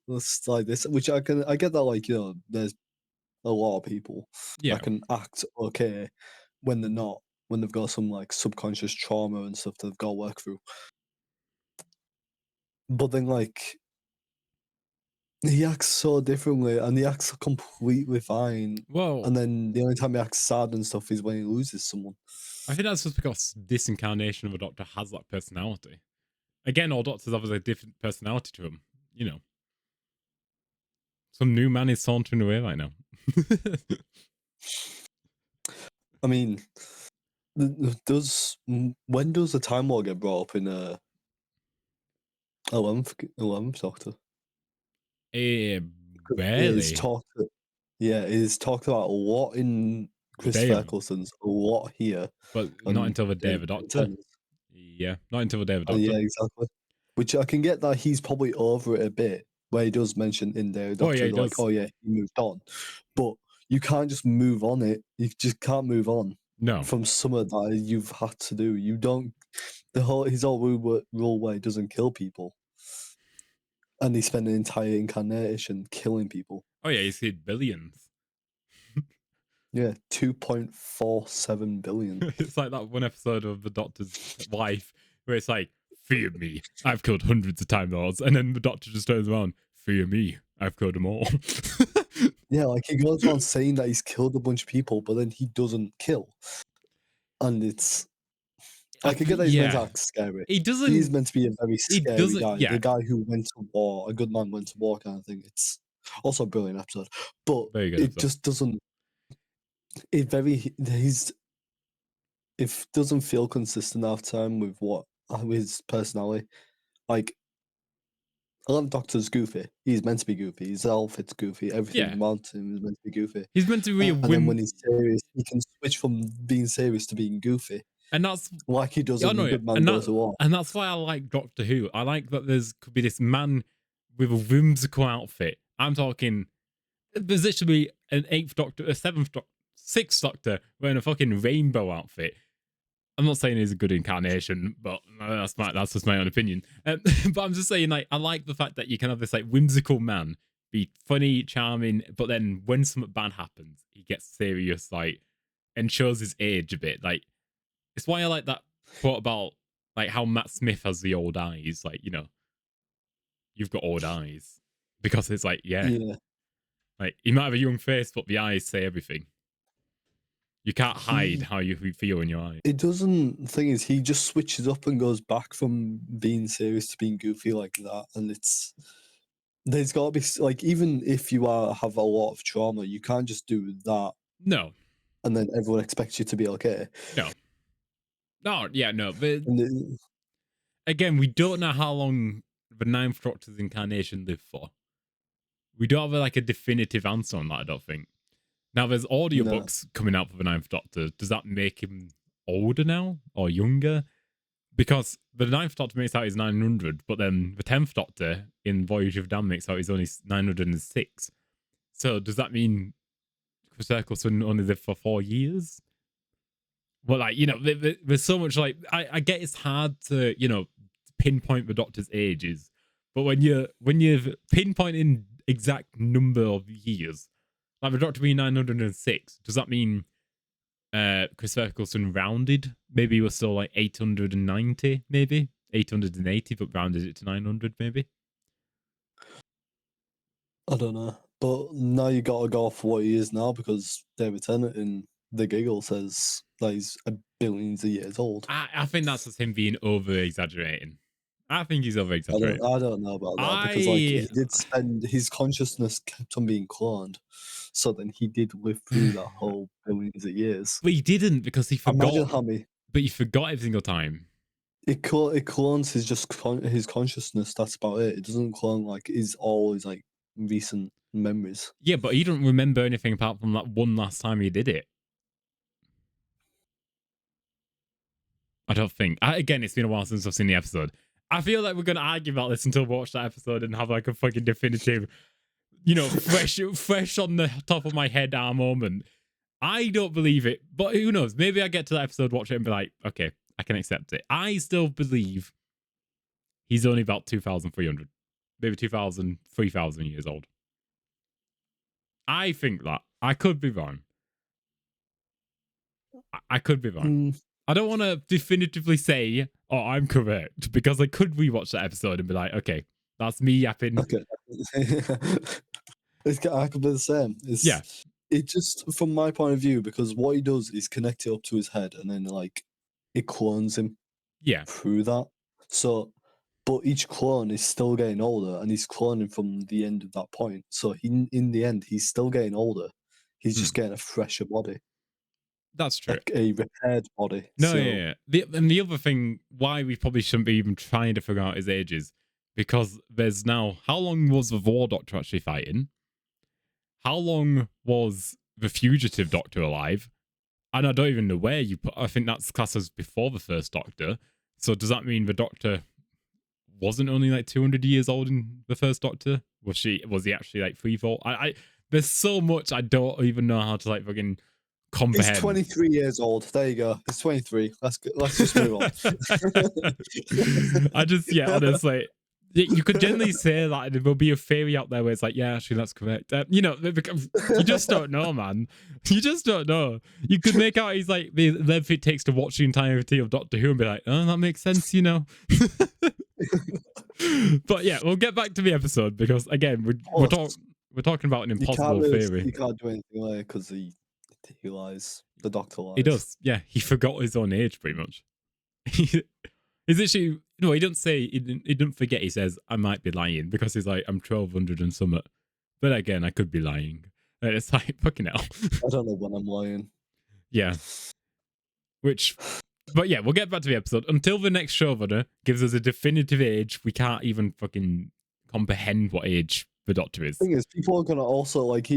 like this, which I get that, like, there's a lot of people Yeah. that can act okay when they're not, when they've got some like subconscious trauma and stuff they've got to work through. But then like he acts so differently and he acts completely fine. Well, And then the only time he acts sad and stuff is when he loses someone. I think that's just because this incarnation of a Doctor has that personality. Again, all Doctors have a different personality to them. You know, some new man is sauntering away right now. I mean, when does the Time War get brought up in 11th Doctor? Barely. It is talked about a lot in Christopher Eccleston's, a lot here. But not until the Day of the Doctor. Yeah, not until the Day of the Doctor. Yeah, exactly. Which I can get that he's probably over it a bit, where he does mention in there, Doctor, like, oh yeah, he moved on. But you can't just move on it. You just can't move on. No. From something that you've had to do. You don't. His whole rule where he doesn't kill people. And he spent an entire incarnation killing people. Oh yeah, he's hit billions. Yeah, 2.47 billion. It's like that one episode of The Doctor's Wife where it's like, fear me, I've killed hundreds of Time Lords. And then the Doctor just turns around, fear me, I've killed them all. Yeah, like he goes around saying that he's killed a bunch of people, but then he doesn't kill. And it's... I can get that he's meant to act scary. He's meant to be a very scary guy. Yeah. The guy who went to war, a good man went to war kind of thing. It's also a brilliant episode. But just doesn't... It doesn't feel consistent half time with his personality. Like, 11th Doctor's goofy. He's meant to be goofy. His outfit's goofy. Everything about him is meant to be goofy. He's meant to be and then when he's serious, he can switch from being serious to being goofy. And that's like he does in Good Man Goes to War. And that's why I like Doctor Who. I like that could be this man with a whimsical outfit. I'm talking, there's literally an 8th Doctor, a 7th Doctor, 6th Doctor wearing a fucking rainbow outfit. I'm not saying he's a good incarnation, but that's just my own opinion. But I'm just saying, like, I like the fact that you can have this like whimsical man be funny, charming, but then when something bad happens, he gets serious, like, and shows his age a bit. Like, it's why I like that quote about like how Matt Smith has the old eyes. Like, you know, you've got old eyes because it's like, yeah. Like you might have a young face, but the eyes say everything. You can't hide how you feel in your eyes. It doesn't. Thing is, he just switches up and goes back from being serious to being goofy like that, and there's got to be like, even if you have a lot of trauma, you can't just do that. No. And then everyone expects you to be okay. No. No. Yeah. No. But again, we don't know how long the 9th Doctor's incarnation lived for. We don't have like a definitive answer on that. I don't think. Now, there's audiobooks coming out for the 9th Doctor. Does that make him older now or younger? Because the 9th Doctor makes out he's 900, but then the 10th Doctor in Voyage of Dan makes out he's only 906. So does that mean Chris Eccleston only lived for 4 years? Well, like, you know, there's so much, like, I get it's hard to, you know, pinpoint the Doctor's ages, but when you're pinpointing exact number of years, like the Doctor being 906, does that mean Chris Eccleston rounded? Maybe he was still like 890, maybe 880, but rounded it to 900, maybe. I don't know, but now you got to go off what he is now, because David Tennant in The Giggle says that he's billions of years old. I think that's just him being over exaggerating. I think he's over exaggerating. I don't know about that, because like he did spend, his consciousness kept on being cloned, so then he did live through that whole billions of years. But he didn't, because he forgot. Imagine how many. But he forgot every single time. It clones his consciousness. That's about it. It doesn't clone like all his like recent memories. Yeah, but he don't remember anything apart from that one last time he did it. I don't think. Again, it's been a while since I've seen the episode. I feel like we're going to argue about this until we watch that episode and have like a fucking definitive, you know, fresh on the top of my head our moment. I don't believe it, but who knows? Maybe I get to that episode, watch it and be like, okay, I can accept it. I still believe he's only about 2,300, maybe 2,000, 3,000 years old. I think that. I could be wrong. I could be wrong. Mm, I don't want to definitively say, oh, I'm correct, because I could rewatch that episode and be like, okay, that's me yapping. okay. I could be the same. Yeah. It just, from my point of view, because what he does is connect it up to his head, and then like it clones him Yeah. through that. So, but each clone is still getting older, and he's cloning from the end of that point. So in the end, he's still getting older. He's just getting a fresher body, That's true. a repaired body. No, So, yeah. And the other thing, why we probably shouldn't be even trying to figure out his age is because there's now, how long was the War Doctor actually fighting? How long was the Fugitive Doctor alive? And I don't even know where you put, I think that's classed as before the first Doctor. So does that mean the Doctor wasn't only like 200 years old in the first Doctor? Was he actually like 3-4? There's so much I don't even know how to like fucking comprehend. he's 23 years old. There you go. He's 23. Let's just move on. Honestly, you could generally say that there will be a theory out there where it's like, yeah, actually, that's correct. You just don't know, man. You just don't know. You could make out he's like the length it takes to watch the entirety of Doctor Who and be like, oh, that makes sense, But yeah, we'll get back to the episode because again, we're talking about an impossible theory. You can't do anything like it because he lies. The Doctor lies. He does. Yeah, he forgot his own age pretty much. Is actually no, he didn't say he didn't forget. He says I might be lying because he's like I'm 1200 and something. But again, I could be lying. And it's like fucking hell. I don't know when I'm lying. Yeah. But yeah, we'll get back to the episode. Until the next showrunner gives us a definitive age, we can't even fucking comprehend what age the Doctor is. The thing is, people are gonna also like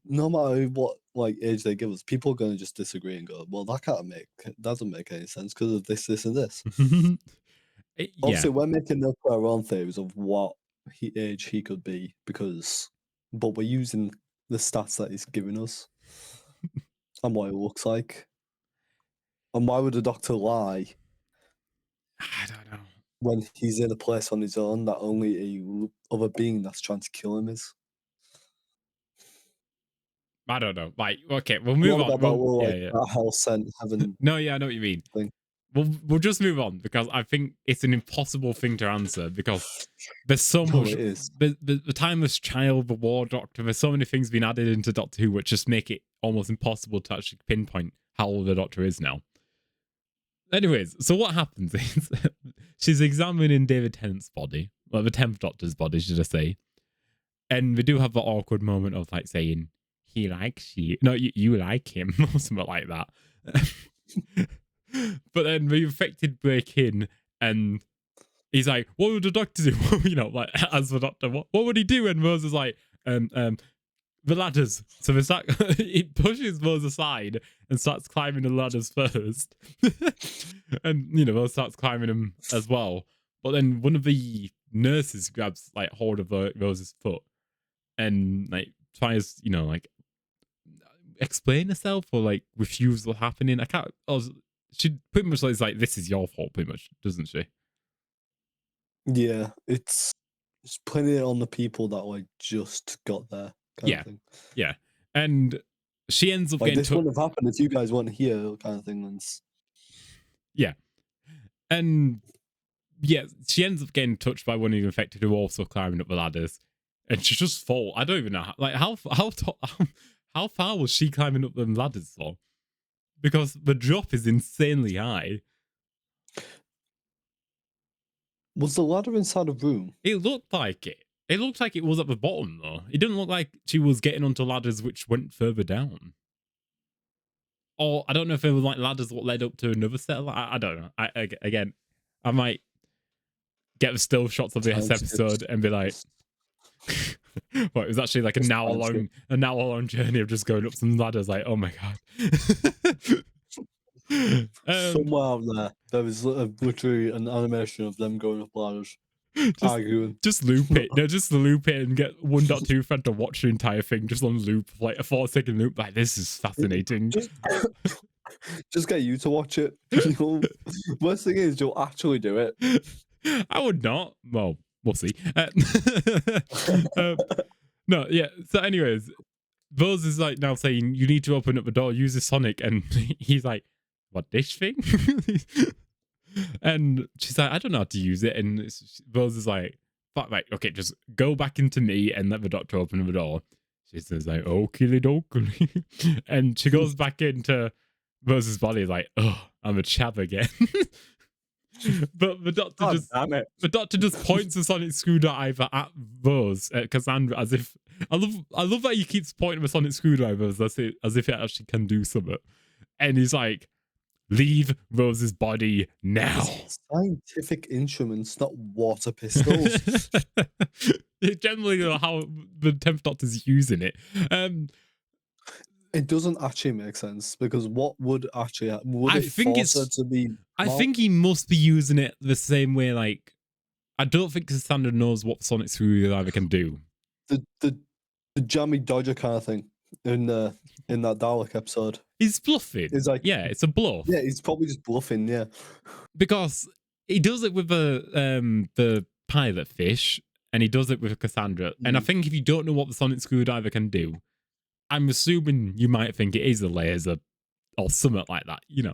no matter what like age they give us, people are gonna just disagree and go, well, doesn't make any sense because of this, this, and this. Obviously, we're making up our own theories of what age he could be but we're using the stats that he's giving us and what it looks like. And why would the Doctor lie? I don't know. When he's in a place on his own that only a other being that's trying to kill him is. I don't know. Like, okay, we'll move on. That hell sent heaven. No, yeah, I know what you mean. Thing. We'll just move on because I think it's an impossible thing to answer because there's so much. It is. The timeless child, the War Doctor. There's so many things being added into Doctor Who which just make it almost impossible to actually pinpoint how old the Doctor is now. Anyways, so what happens is she's examining David Tennant's body, well, the 10th Doctor's body, should I say? And we do have the awkward moment of like saying, he likes you. No, you like him, or something like that. But then the infected break in, and he's like, what would the Doctor do? Like, as the Doctor, what would he do? And Rose is like, the ladders. So it pushes Rose aside and starts climbing the ladders first. And, Rose starts climbing them as well. But then one of the nurses grabs, like, hold of Rose's foot and, like, tries, like, explain herself or, like, refuse what's happening. She pretty much is like, this is your fault, pretty much, doesn't she? Yeah, it's putting it on the people that, like, just got there. Kind of thing. Yeah. And she ends up like, getting this wouldn't have happened if you guys weren't here, kind of thing. Yeah. And yeah, she ends up getting touched by one of the infected who also climbing up the ladders. And she just falls. I don't even know how far was she climbing up them ladders for? Because the drop is insanely high. Was the ladder inside a room? It looked like it. It looked like it was at the bottom, though. It didn't look like she was getting onto ladders which went further down. Or I don't know if it was like ladders that led up to another set of I don't know. I might get the still shots of this episode and be like, well, it was actually like an hour long journey of just going up some ladders. Like, oh my god. Somewhere out there was literally an animation of them going up ladders. Arguing. Just loop it. No, just loop it and get 1.2 friend to watch the entire thing just on loop, like a 4-second loop. Like, this is fascinating. Just get you to watch it. Worst thing is, you'll actually do it. I would not. Well, we'll see. No, yeah. So, anyways, Rose is like now saying, you need to open up the door, use the Sonic. And he's like, what, this thing? And she's like, I don't know how to use it. And Rose is like, fuck, right, okay, just go back into me and let the doctor open the door. She says like, okie dokie. And she goes back into Rose's body like, oh, I'm a chav again. But the doctor just points the sonic screwdriver at Rose, at Cassandra, as if I love that he keeps pointing the sonic screwdriver as if it actually can do something. And he's like, leave Rose's body now. Scientific instruments, not water pistols. Generally, how the 10th Doctor's using it. It doesn't actually make sense, because what would actually force her to be? I think he must be using it the same way. Like, I don't think Cassandra knows what sonic screwdriver can do. The Jammy Dodger kind of thing in that Dalek episode. He's bluffing. It's like, yeah, it's a bluff. Yeah, he's probably just bluffing. Yeah, because he does it with the pilot fish, and he does it with Cassandra. And I think if you don't know what the sonic screwdriver can do, I'm assuming you might think it is a laser or something like that, you know.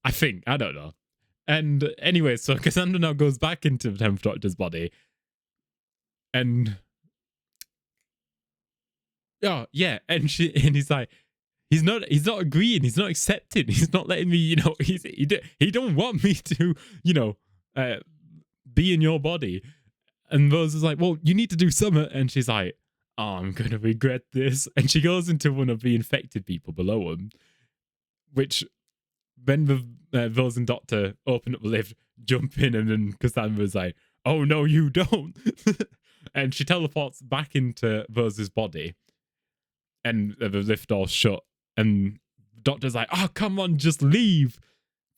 I think. I don't know. And anyway, so Cassandra now goes back into the 10th Doctor's body. And yeah, and he's like, he's not agreeing, he's not accepting, he's not letting me, you know, he don't want me to, you know, be in your body. And Rose is like, well, you need to do something. And she's like, oh, I'm going to regret this. And she goes into one of the infected people below him, which when the Rose and Doctor open up the lift, jump in, and then Cassandra's like, oh, no, you don't. And she teleports back into Rose's body, and the lift door's shut. And Doctor's like, oh, come on, just leave.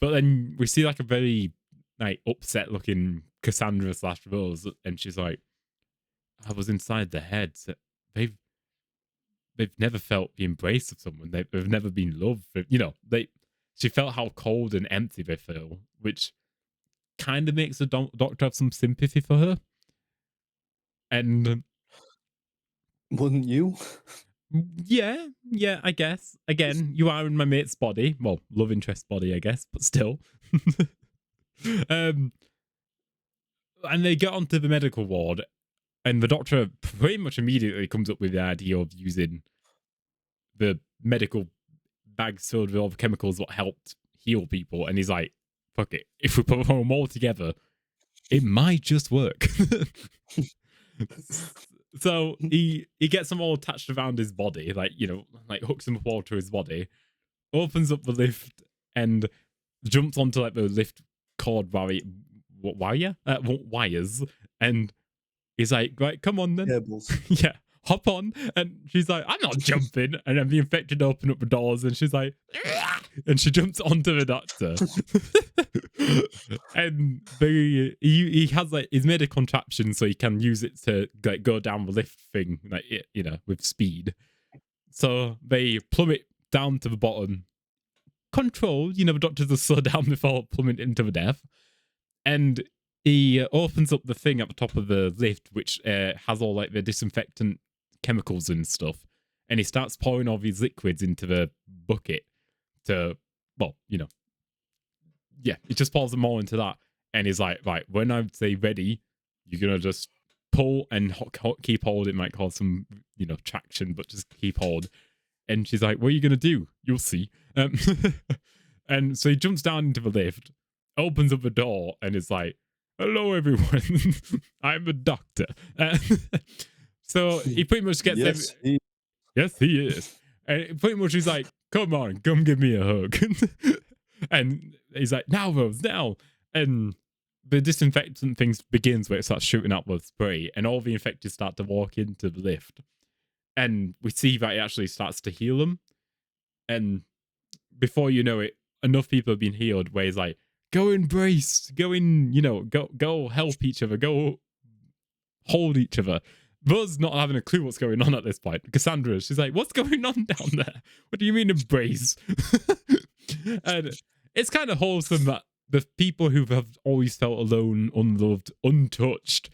But then we see like a very like upset looking Cassandra / Rose, and she's like, I was inside their heads. They've never felt the embrace of someone. They've never been loved. You know, she felt how cold and empty they feel, which kind of makes the Doctor have some sympathy for her. And wouldn't you? Yeah, I guess. Again, you are in my mate's body. Well, love interest body, I guess, but still. And they get onto the medical ward, and the Doctor pretty much immediately comes up with the idea of using the medical bags filled with all the chemicals that helped heal people. And he's like, fuck it. If we put them all together, it might just work. So he gets them all attached around his body, like, you know, like hooks them up all to his body, opens up the lift, and jumps onto like the lift cord wires, and he's like, right, come on then. Yeah, hop on. And she's like, I'm not jumping. And then the infected open up the doors, and she's like, and she jumps onto the Doctor. And he has like, he's made a contraption so he can use it to like go down the lift thing, like, you know, with speed. So they plummet down to the bottom, controlled. You know, the Doctor's just slow down before plummeting into the death. And he opens up the thing at the top of the lift, which has all like the disinfectant chemicals and stuff. And he starts pouring all these liquids into the bucket to, well, you know, yeah, he just pours them all into that. And he's like, right, when I say ready, you're going to just pull and keep hold. It might cause some, you know, traction, but just keep hold. And she's like, what are you going to do? You'll see. And so he jumps down into the lift, opens up the door, and is like, hello, everyone. I'm a doctor. So he pretty much gets... Yes, he is. And pretty much he's like, come on, come give me a hug. And he's like, now, Rose, now. And the disinfectant thing begins where it starts shooting out with spray, and all the infected start to walk into the lift. And we see that it actually starts to heal them. And before you know it, enough people have been healed where he's like, go embrace, go in, you know, go help each other, go hold each other. Rose not having a clue what's going on at this point. Cassandra, she's like, what's going on down there? What do you mean embrace? And it's kind of wholesome that the people who have always felt alone, unloved, untouched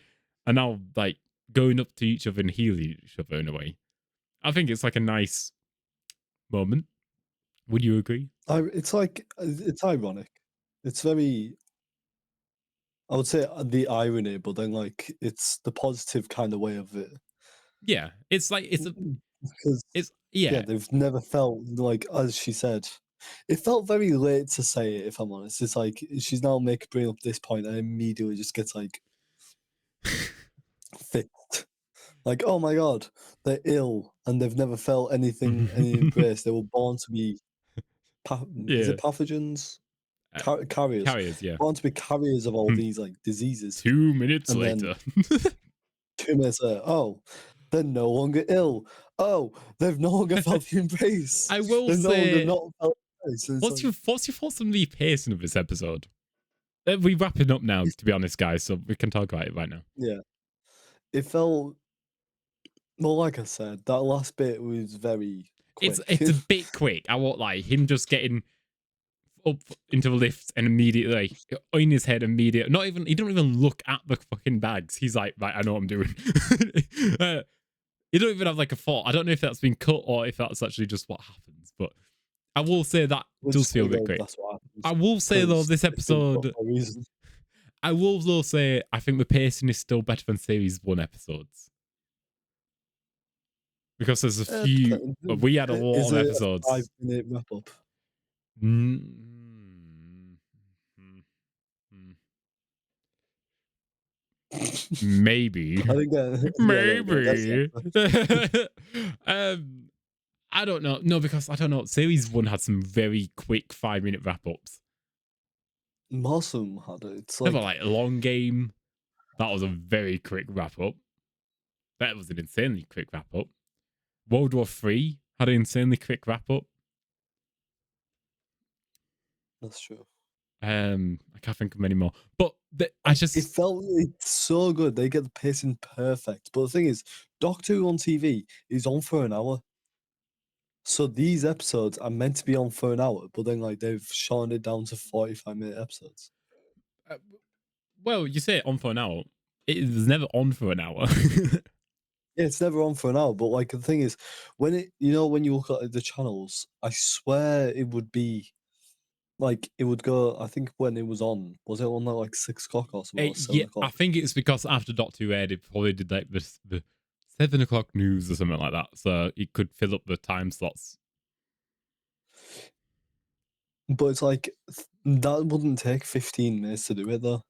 are now like going up to each other and healing each other in a way. I think it's like a nice moment. Would you agree? It's like it's ironic. It's very. I would say the irony, but then like it's the positive kind of way of it. Yeah, it's like Because yeah. they've never felt like, as she said, it felt very late to say it. If I'm honest, it's like she's now bringing up this point and immediately just gets like fixed. Like, oh my god, they're ill and they've never felt anything, any embrace. They were born to be, is Yeah, it pathogens? uh, Carriers. carriers. Yeah. Born to be carriers of all these like diseases. 2 minutes And then later. 2 minutes later, oh, they're no longer ill. Oh, they've no longer felt the embrace. I will They've no longer say, not felt the embrace. And it's what's like, your thoughts on the pacing of this episode? We're wrapping up now, to be honest, guys, so we can talk about it right now. yeah, it felt, well, like I said, that last bit was very quick. It's a bit quick. I won't lie. Him just getting up into the lift and immediately in his head immediate. Not even he don't even look at the fucking bags. He's like, right, I know what I'm doing. You don't even have like a thought. I don't know if that's been cut or if that's actually just what happens. But I will say that We'll does just feel a say bit that quick. that's what happens. I will say though, 'Cause this it's been cut episode, for a reason. I will though say I think the pacing is still better than series 1 episodes. Because there's a few, but we had a lot Is of it episodes. a 5-minute wrap up? Maybe. I think that's Maybe. the I don't know. No, because I don't know. Series 1 had some very quick 5-minute wrap ups. Mossum had it. It's They were like like long game. That was a very quick wrap up. That was an insanely quick wrap up. World War 3 had an insanely quick wrap up. that's true. I can't think of many more. But It felt it's so good. They get the pacing perfect. But the thing is, Doctor Who on TV is on for an hour. So these episodes are meant to be on for an hour, but then like they've shortened it down to 45-minute episodes. well, you say it on for an hour. It is never on for an hour. Yeah, it's never on for an hour. But like the thing is, when when you look at the channels, I swear it would be like it would go. I think when it was it on at like 6 o'clock or something, or 7 Yeah, I o'clock? think it's because after Doctor Who aired, it probably did like the 7 o'clock news or something like that. So it could fill up the time slots. But it's like that wouldn't take 15 minutes to do it though.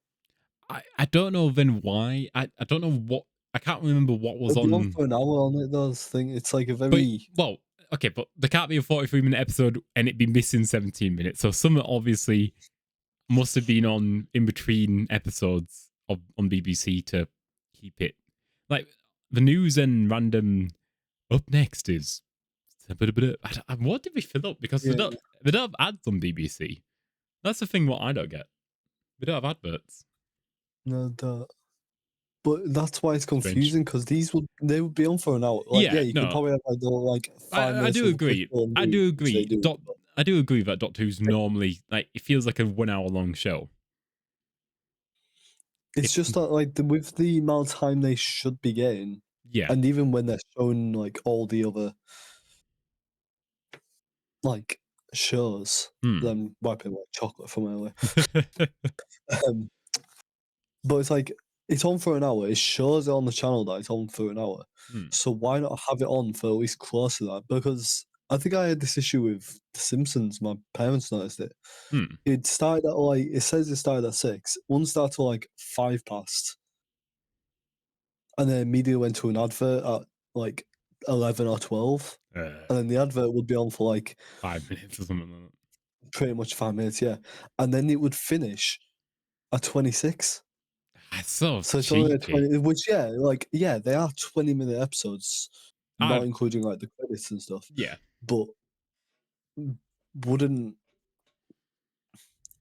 I don't know then why. I don't know what. I can't remember what was It'd be on on. for an hour on it though. Thing. It's like a But, very well, okay, but there can't be a 43-minute episode and it be missing 17 minutes. So some obviously must have been on in between episodes on BBC to keep it. Like the news and random up next is. What did we fill up? Because they don't have ads on BBC. That's the thing what I don't get. We don't have adverts. no. But that's why it's confusing because they would be on for an hour. Like, Yeah, you no. could probably have like 5 I minutes. do of agree. critical I do news, which agree. they do, but I do agree that Doctor Who's normally like it feels like a 1 hour long show. it's just that like with the amount of time they should be getting, Yeah. and even when they're showing like all the other like shows, them wiping like chocolate from earlier. But it's like it's on for an hour. It shows it on the channel that it's on for an hour. So why not have it on for at least close to that? Because I think I had this issue with The Simpsons. My parents noticed it. It started at like it says it started at 6. One started at like 5 past, and then immediately went to an advert at like 11 or 12, and then the advert would be on for like 5 minutes or something like that. pretty much 5 minutes, yeah, and then it would finish at 26. That's so It's only a cheeky. 20, which they are 20-minute episodes, not including like the credits and stuff. Yeah. But wouldn't,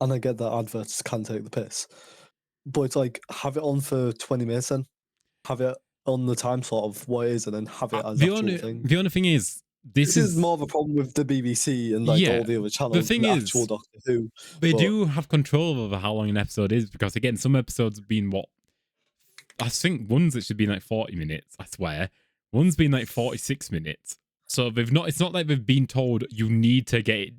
and I get that adverts can take the piss, but it's like have it on for 20 minutes then. Have it on the time slot of what it is and then have it as the actual only thing. the only thing is This is more of a problem with the BBC and like all the other channels. The thing is, actual Doctor Who. They do have control over how long an episode is because again, some episodes have been what I think one's that should be like 40 minutes, I swear. One's been like 46 minutes. So they've not. It's not like they've been told you need to get,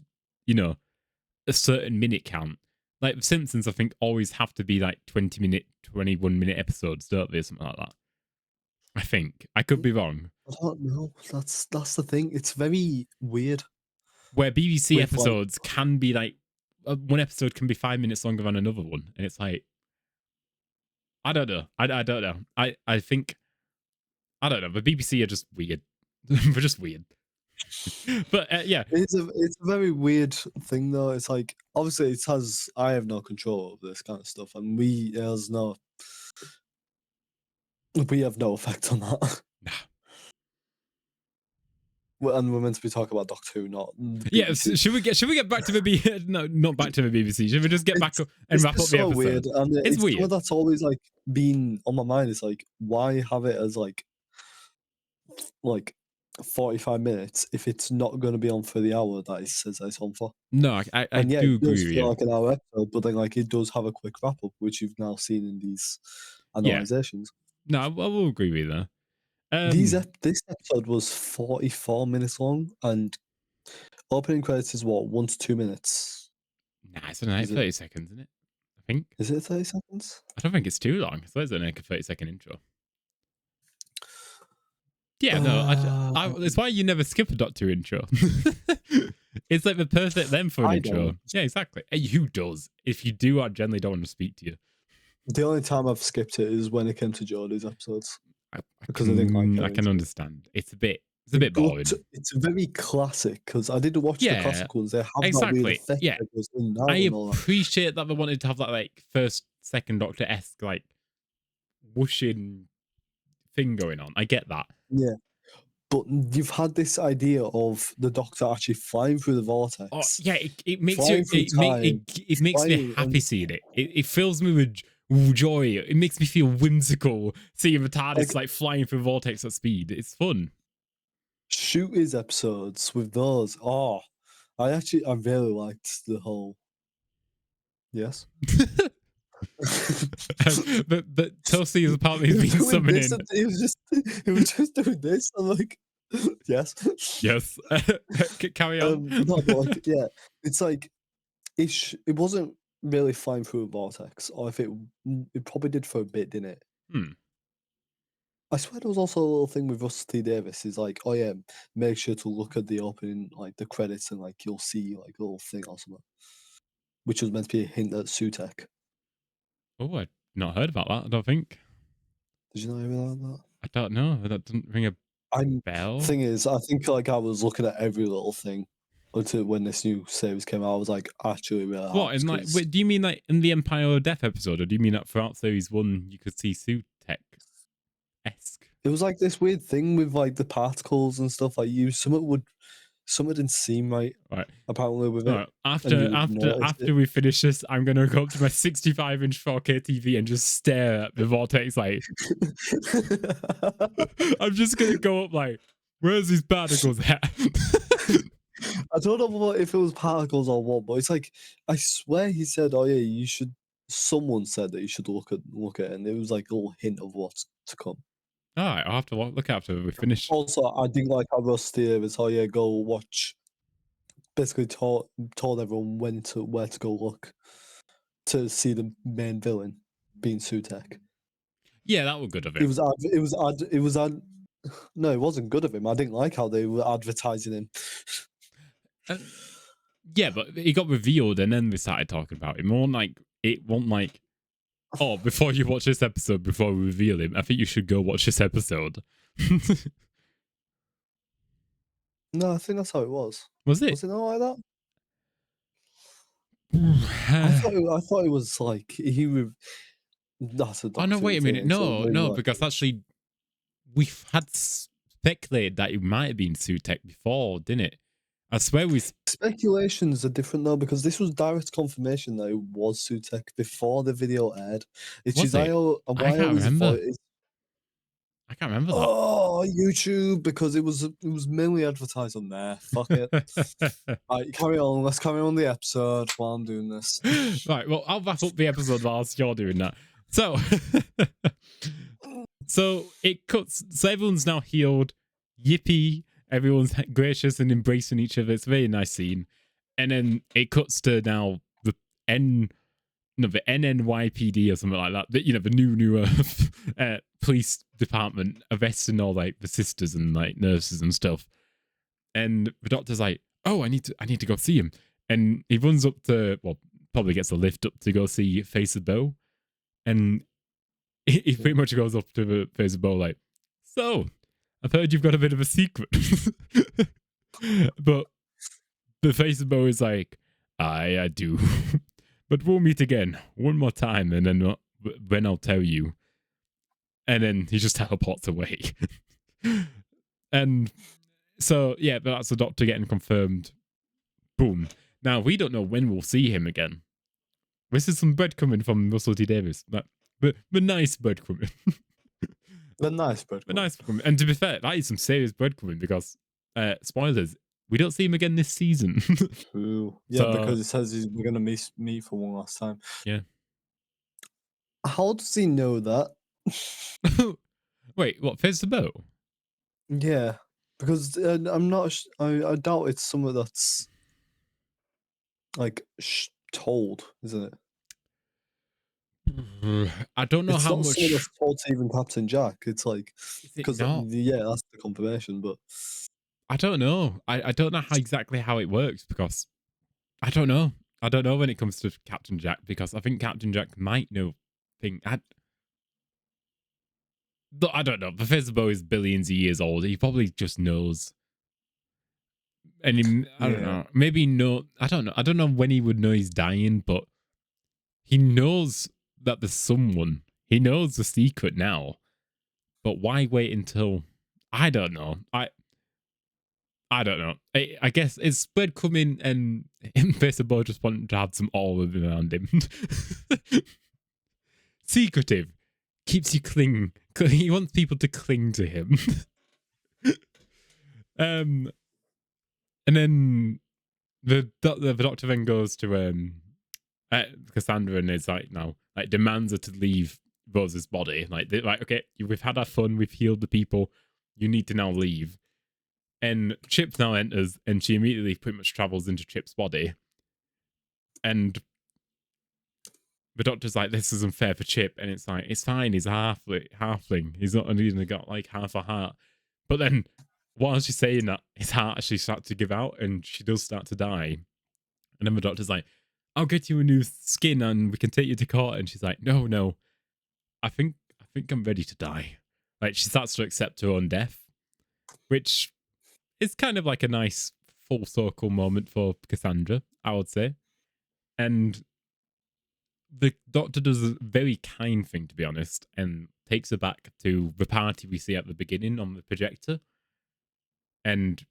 a certain minute count. Like The Simpsons, I think always have to be like 20-minute, 21-minute episodes, don't they? Something like that. I think I could be wrong. I don't know. That's the thing. It's very weird. Where BBC With, like- episodes can be like one episode can be 5 minutes longer than another one, and it's like I don't know. I don't know. I think I don't know. The BBC are just weird. They're just weird. But yeah, It's a very weird thing though. It's like obviously I have no control over this kind of stuff, and we have no effect on that. Nah. And we're meant to be talking about Doctor Who, not Yeah, BBC. should we get back to the no, not back to the BBC. Should we just get back up and It's wrap up just the so episode? weird, and It's weird. Something that's always like been on my mind. Is like, why have it as like 45 minutes if it's not going to be on for the hour that it says it's on for? No, I And yeah, do it does agree with feel you. like an hour episode, but then like it does have a quick wrap up, which you've now seen in these analyzations. No, I will agree with you there. This episode was 44 minutes long, and opening credits is what, 1 to 2 minutes? Nah, it's only like 30 seconds, isn't it? I think. Is it 30 seconds? I don't think it's too long. So it's only like a 30-second intro. Yeah, no, it's why you never skip a Doctor intro. It's like the perfect length for an intro. Don't. Yeah, exactly. Hey, who does? If you do, I generally don't want to speak to you. The only time I've skipped it is when it came to Jodie's episodes. Because I can understand. It's a bit boring. It's very classic because I did watch the classic ones. They have that weird effect that goes in now I and all that. appreciate that they wanted to have that like first, second Doctor-esque like whooshing thing going on. I get that. Yeah. But you've had this idea of the Doctor actually flying through the vortex. Oh yeah, it makes flying you. through It makes me happy seeing it. It fills me with joy. It makes me feel whimsical seeing the TARDIS like flying through vortex at speed. It's fun. Shoot his episodes with those. Oh, I really liked the whole. Yes. but Toasty is apparently been summoning. He was just doing this. I'm like, yes. Yes. Carry on. No, but like, yeah, it's like it wasn't really flying through a vortex, or if it probably did for a bit, didn't it? I swear there was also a little thing with Russell T Davies. Is like, oh yeah, make sure to look at the opening, like the credits, and like you'll see like a little thing or something, which was meant to be a hint at Sutek. Oh, I've not heard about that. I don't think. Did you not hear about that? I don't know. That doesn't ring a bell. Thing is, I think like I was looking at every little thing until when this new series came out. I was like, actually, really. What? In like, wait, do you mean like in the Empire of Death episode, or do you mean that throughout series 1 you could see Sutek-esque? It was like this weird thing with like the particles and stuff. Like something didn't seem right. Right. Apparently with it. Right. After we finish this, I'm gonna go up to my 65-inch 4K TV and just stare at the vortex. Like, I'm just gonna go up like, where's these particles at? I don't know if it was particles or what, but it's like I swear he said, "Oh yeah, you should." Someone said that you should look at it, and it was like a little hint of what's to come. All right, I'll have to look after we finish. Also, I didn't like how Rusty was, oh yeah, go watch. Basically, told everyone where to go look to see the main villain being Sutek. Yeah, that was good of him. No, it wasn't good of him. I didn't like how they were advertising him. Yeah, but he got revealed, and then we started talking about him. It won't like. Oh, before you watch this episode, before we reveal him, I think you should go watch this episode. No, I think that's how it was. Was it? Was it not like that? I thought it was like he would. That's a oh no! Wait a minute! No, because actually, we've had speculated that it might have been Sutek before, didn't it? I swear speculations are different though, because this was direct confirmation that it was Sutek before the video aired. I can't remember. I can't remember that. Oh, YouTube, because it was mainly advertised on there. Fuck it. Right, carry on. Let's carry on the episode while I'm doing this. Right. Well, I'll wrap up the episode whilst you're doing that. So it cuts. So everyone's now healed. Yippee. Everyone's gracious and embracing each other. It's a very nice scene. And then it cuts to now the the NNYPD or something like that. The new police department arresting all like the sisters and like nurses and stuff. And the doctor's like, "Oh, I need to go see him." And he runs up to, well, probably gets a lift up to go see Face of Bow. And he pretty much goes up to the Face of Bow like, "So, I've heard you've got a bit of a secret." But the Face of Bow is like, I do. But we'll meet again one more time, and then I'll tell you." And then he just teleports away. And so, yeah, but that's the doctor getting confirmed. Boom. Now, we don't know when we'll see him again. This is some breadcrumbing from Russell T Davies. But nice breadcrumbing. The nice breadcrumbing. But nice breadcrumbing. And to be fair, that is some serious breadcrumbing because, spoilers, we don't see him again this season. True. Yeah, because it says we're going to meet for one last time. Yeah. How does he know that? Wait, what? Face the Bow? Yeah, because I'm not. I doubt it's something that's like told, isn't it? I don't know it's how not much. It's told to even Captain Jack. It's like because yeah, that's the confirmation. But I don't know. I don't know how it works because I don't know. I don't know when it comes to Captain Jack because I think Captain Jack might know things. I don't know. The Face of Bow is billions of years old. He probably just knows. And I don't know. Maybe no. I don't know. I don't know when he would know he's dying, but he knows that there's someone. He knows the secret now. But why wait until? I don't know. I don't know. I guess it's breadcrumbing and Face of Bow just wanting to have some aura around him. Secretive. Keeps you clinging. He wants people to cling to him. And then the doctor then goes to Cassandra and is like, now, like, demands her to leave Rose's body. Like, they're like, okay, we've had our fun, we've healed the people, you need to now leave. And Chip now enters, and she immediately pretty much travels into Chip's body. And the doctor's like, this is unfair for Chip, and it's like, it's fine, he's a halfling. He's not even got like half a heart. But then, while she's saying that, his heart actually starts to give out, and she does start to die. And then the doctor's like, I'll get you a new skin, and we can take you to court. And she's like, no, I think I'm ready to die. Like, she starts to accept her own death, which is kind of like a nice full circle moment for Cassandra, I would say. And the doctor does a very kind thing, to be honest, and takes her back to the party we see at the beginning on the projector. And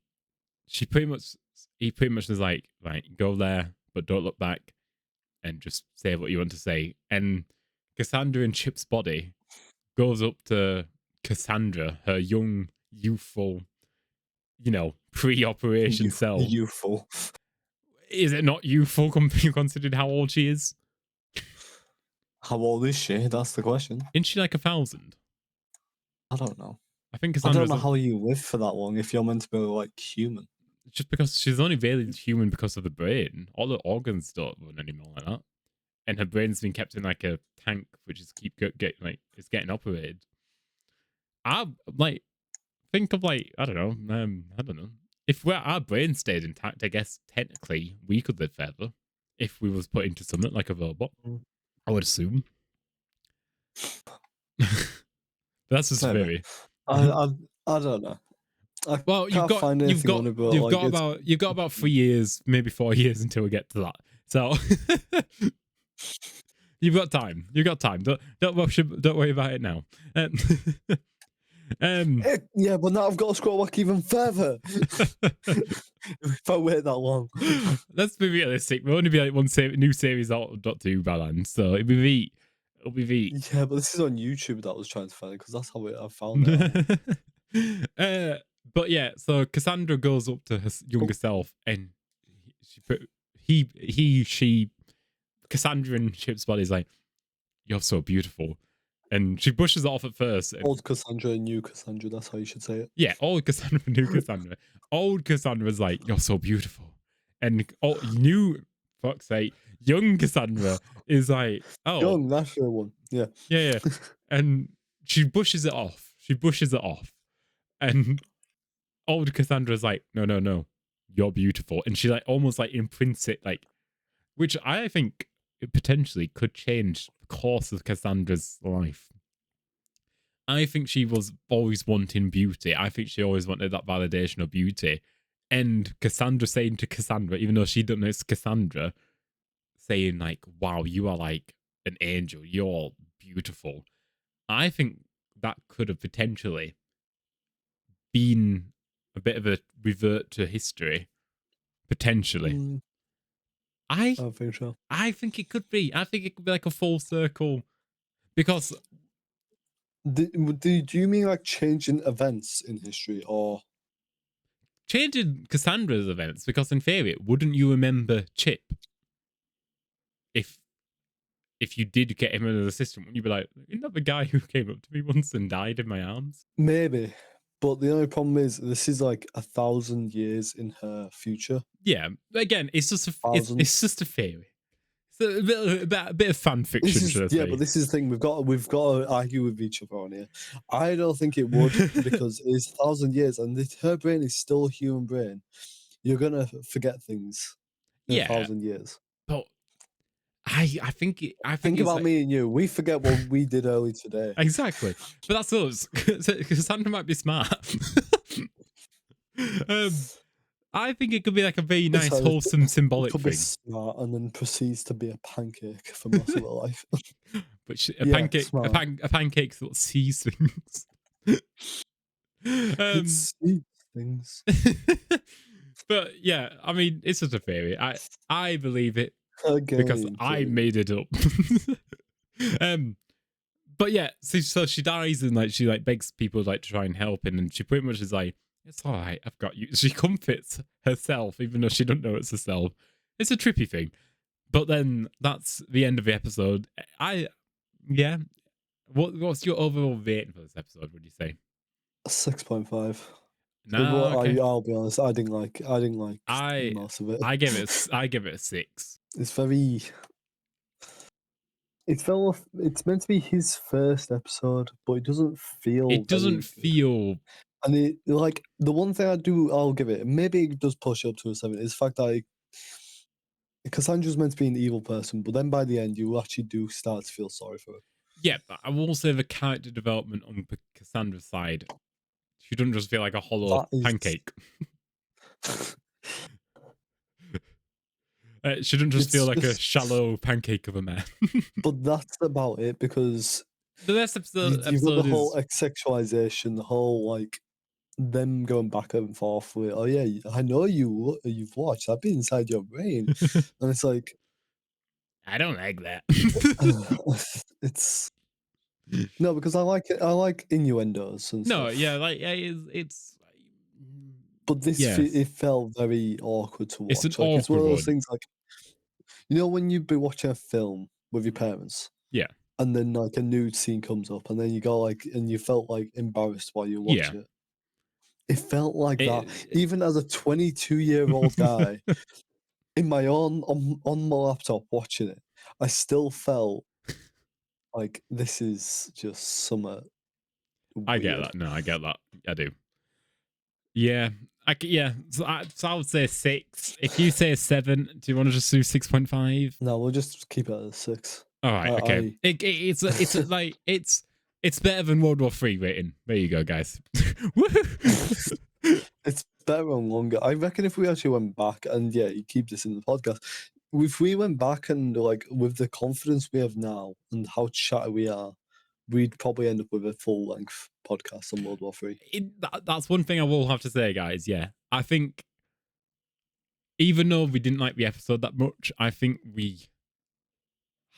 he pretty much is like, right, go there, but don't look back, and just say what you want to say. And Cassandra in Chip's body goes up to Cassandra, her young, youthful, pre-operation self. Youthful. Is it not youthful considering how old she is? How old is she? That's the question. Isn't she like 1,000? I don't know. I think I don't know how you live for that long if you're meant to be like human. Just because she's only really human because of the brain. All the organs don't run anymore like that. And her brain's been kept in like a tank, which is it's getting operated. I think of I don't know. If our brain stayed intact, I guess technically we could live forever if we was put into something like a robot. I would assume. That's just theory. I don't know. Well, you've got about 3 years, maybe 4 years until we get to that. So you've got time. Don't worry about it now. Yeah, but now I've got to scroll back even further. If I wait that long. Let's be realistic. We'll only be like one new series out of Doctor Who by then, so it'll be V. Yeah, but this is on YouTube that I was trying to find it because that's how I found it. But yeah, so Cassandra goes up to her younger self, and Cassandra in Chip's body is like, "You're so beautiful," And she brushes it off at first. And Old Cassandra and new Cassandra. That's how you should say it. yeah, old Cassandra, new Cassandra. Old Cassandra's like, you're so beautiful. And new, fuck's sake, young Cassandra is like, oh, Young, that's the one. Yeah. yeah. And she brushes it off. And old Cassandra's like, no, you're beautiful. And she like almost like imprints it, like, which I think it potentially could change the course of Cassandra's life. I think she was always wanting beauty. I think she always wanted that validation of beauty. And Cassandra saying to Cassandra, even though she doesn't know it's Cassandra, saying like, wow, you are like an angel. You're beautiful. I think that could have potentially been a bit of a revert to history. Potentially. I don't think so. I think it could be. I think it could be like a full circle. Because Do you mean like changing events in history, or changing Cassandra's events? Because in theory, wouldn't you remember Chip? If you did get him into the system, wouldn't you be like, isn't that the guy who came up to me once and died in my arms? maybe? But the only problem is this is like 1,000 years in her future. Yeah. Again, it's just a theory. It's a bit of fan fiction, should I say? Yeah, but this is the thing. We've got to argue with each other on here. I don't think it would because it's 1,000 years, and if her brain is still a human brain, you're gonna forget things in 1,000 years. But I think about like, me and you. We forget what we did early today. Exactly. But that's us. Cassandra might be smart. I think it could be like a very nice, wholesome, symbolic thing. Be smart and then proceeds to be a pancake for most of her life. But a pancake's what sees things. It sees things. But yeah, I mean, it's just a theory. I believe it because I made it up. But yeah, so she dies and like she like begs people like to try and help, and she pretty much is like, it's all right, I've got you. She comforts herself, even though she don't know it's herself. It's a trippy thing. But then that's the end of the episode. What's your overall rating for this episode, would you say? 6.5. No, okay. I'll be honest, I didn't like most of it. I give it a 6. It's very it's meant to be his first episode, but it doesn't feel and it, like, the one thing I'll give it, maybe it does push up to a 7, is the fact that Cassandra's meant to be an evil person, but then by the end you actually do start to feel sorry for her. Yeah, but I will say the character development on Cassandra's side, she doesn't just feel like a hollow pancake. It shouldn't just feel like a shallow pancake of a man. But that's about it, because the last episode you've got the whole sexualization, the whole like them going back and forth with, oh yeah, I know you've watched, I've been inside your brain. And it's like, I don't like that. It's no, because I like innuendos and stuff. Yeah, like it's but this it felt very awkward to watch. It's one of those things, like, you know, when you'd be watching a film with your parents, and then like a nude scene comes up, and then you go like, and you felt like embarrassed while you watch it. It felt like that, even as a 22-year-old guy, in my on my laptop watching it, I still felt like this is just summer. I get that. No, I get that. I do. Yeah. So I would say 6. If you say a 7, do you want to just do 6.5? No, we'll just keep it at a 6. All right. Okay. It's like it's better than World War III rating. There you go, guys. It's better and longer. I reckon if we actually went back, and you keep this in the podcast, if we went back and like with the confidence we have now and how chatty we are, we'd probably end up with a full-length podcast on World War III. That's one thing I will have to say, guys. Yeah, I think even though we didn't like the episode that much, I think we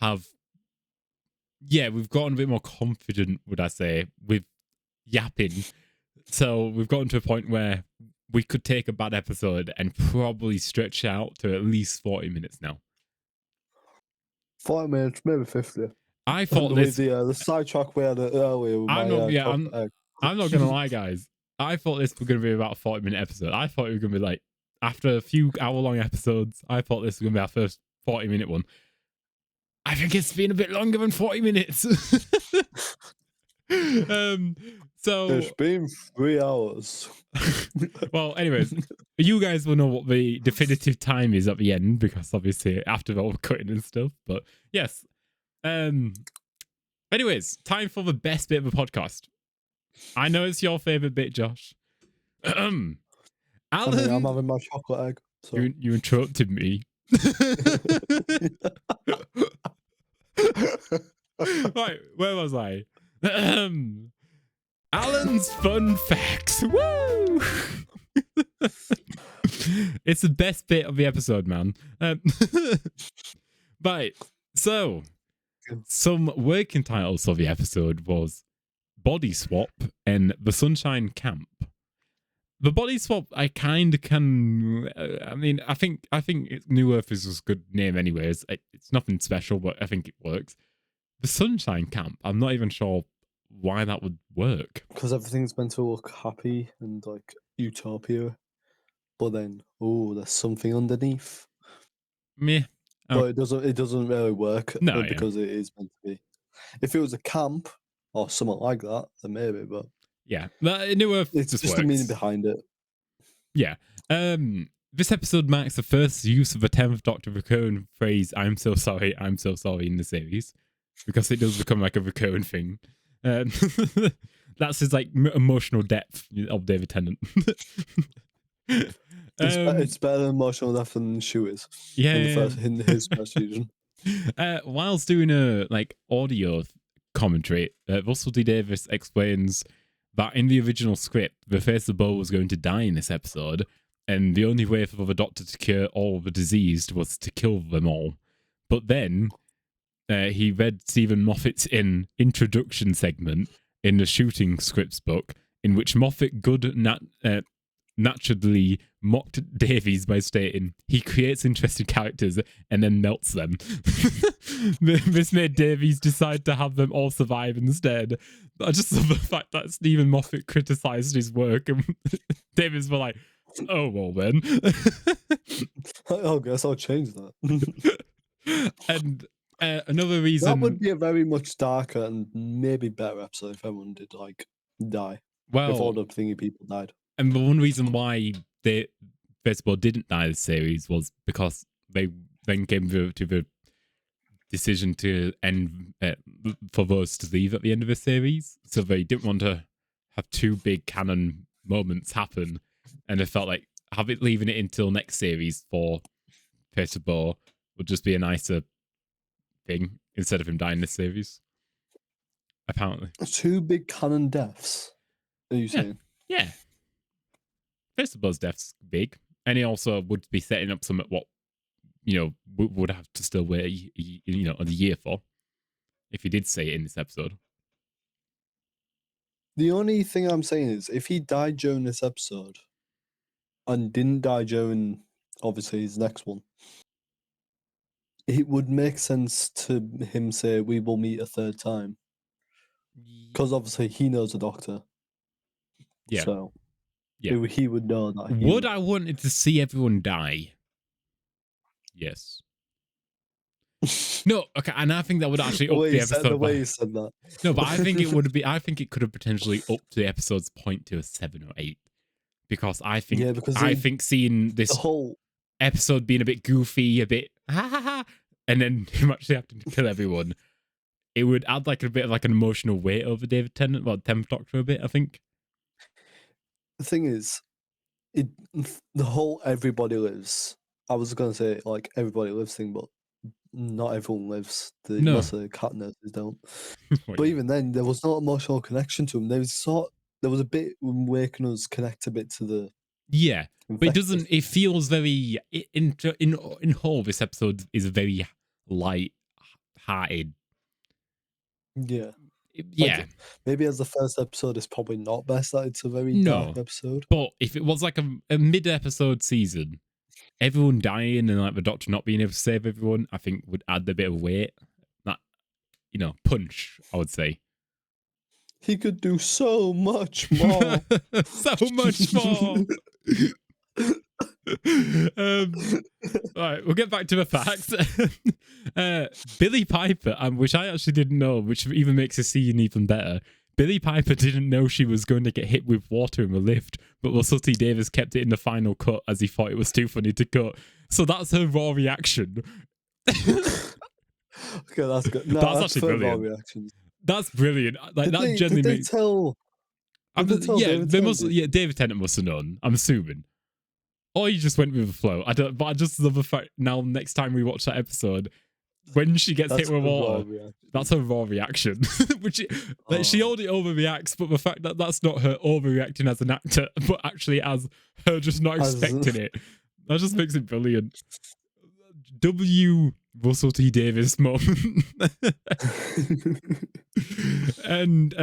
have, we've gotten a bit more confident, would I say, with yapping. So we've gotten to a point where we could take a bad episode and probably stretch out to at least 40 minutes now. 40 minutes, maybe 50. I thought And this. with the sidetrack we had earlier with I'm my not. Yeah, chocolate egg. I'm not gonna lie, guys. I thought this was gonna be about a 40-minute episode. I thought it was gonna be like after a few hour-long episodes. I thought this was gonna be our first 40-minute one. I think it's been a bit longer than 40 minutes. So It's been 3 hours. well, anyways, you guys will know what the definitive time is at the end because obviously after all the cutting and stuff. But yes. Anyways, time for the best bit of the podcast. I know it's your favorite bit, Josh. Alan, I mean, I'm having my chocolate egg. So. you interrupted me. Right, where was I? Alan's fun facts. Woo! It's the best bit of the episode, man. Right, so some working titles of the episode was Body Swap and The Sunshine Camp. The Body Swap, I kind of can. I mean, I think New Earth is a good name, anyways. It's nothing special, but I think it works. The Sunshine Camp, I'm not even sure why that would work. Because everything's meant to look happy and like utopia, but then there's something underneath. Meh. But it doesn't really work because it is meant to be. If it was a camp or something like that, then maybe. But yeah, New Earth it's just the meaning behind it. Yeah. This episode marks the first use of the 10th Doctor recurring phrase I'm so sorry" in the series, because it does become like a recurring thing. That's his like emotional depth of David Tennant. It's better than emotional depth than shooters. Yeah, in his first season. Whilst doing a like audio commentary, Russell T Davies explains that in the original script, the face of Bo was going to die in this episode, and the only way for the Doctor to cure all the diseased was to kill them all. But then he read Stephen Moffat's introduction segment in the shooting scripts book, in which Moffat naturally mocked Davies by stating he creates interesting characters and then melts them. This made Davies decide to have them all survive instead. I just love the fact that Stephen Moffat criticised his work and Davies were like, oh, well then. I guess I'll change that. And another reason... That would be a very much darker and maybe better episode if everyone did like die. Well, if all the thingy people died. And the one reason why they baseball didn't die this series was because they then came to the decision to end for those to leave at the end of the series. So they didn't want to have two big canon moments happen, and they felt like leaving it until next series for Peter Bohr would just be a nicer thing instead of him dying this series. Apparently, two big canon deaths. Are you saying? Yeah. First of all, death's big, and he also would be setting up some what would have to still wait a year for if he did say it in this episode. The only thing I'm saying is if he died during this episode and didn't die during obviously his next one, it would make sense to him say we will meet a third time, because obviously he knows the Doctor. Yeah. So yeah, he would know that. Would I wanted to see everyone die? Yes. No, okay, and I think that would actually up the episode. The way you said that. No, but I think it would be. I think it could have potentially upped the episode's point to a 7 or 8, because I think seeing this whole episode being a bit goofy, a bit and then him actually having to kill everyone, it would add like a bit of like an emotional weight over David Tennant, 10th Doctor a bit. I think. The thing is, the whole everybody lives. I was gonna say like everybody lives thing, but not everyone lives. Most of the cat nurses don't. But even then, there was no emotional connection to him. There was a bit making us connect a bit to the. Yeah, but it doesn't. It feels very in whole. This episode is very light-hearted. Yeah. Yeah. Like, maybe as the first episode, it's probably not best that it's a very dark episode. But if it was like a mid-episode season, everyone dying and like the Doctor not being able to save everyone, I think would add a bit of weight. That punch, I would say. He could do so much more. So much more. All right, we'll get back to the facts. Billy Piper, which I actually didn't know, which even makes the scene even better. Billy Piper didn't know she was going to get hit with water in the lift, but Russell T Davies kept it in the final cut as he thought it was too funny to cut. So that's her raw reaction. Okay, that's good. No, that's actually brilliant. Raw reactions. That's brilliant. Like did that they, genuinely did they makes. tell? Did they tell David Tennant? David Tennant must have known. I'm assuming. Or you just went with the flow. But I just love the fact now. Next time we watch that episode, when she gets hit with water, that's her raw reaction. Which she already overreacts, but the fact that that's not her overreacting as an actor, but actually as her just not expecting it, that just makes it brilliant. W. Russell T Davies moment. and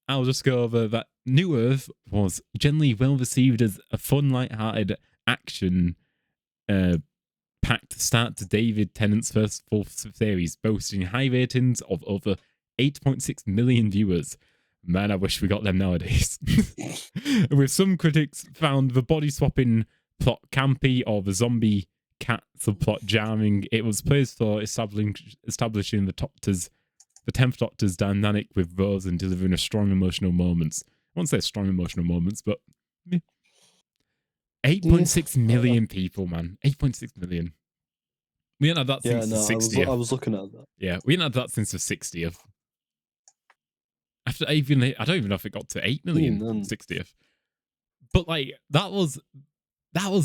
I'll just go over that New Earth was generally well received as a fun, light-hearted action packed start to David Tennant's first full series, boasting high ratings of over 8.6 million viewers. Man, I wish we got them nowadays. With some critics found the body swapping plot campy or the zombie cat subplot jarring, it was praised for establishing the 10th Doctor's dynamic with Rose and delivering a strong emotional moments. I won't say strong emotional moments, but 8.6 million people, man. 8.6 million. We ain't had that since the 60th. I was looking at that. Yeah, we ain't had that since the 60th. I don't even know if it got to 8 million 60th. But like that was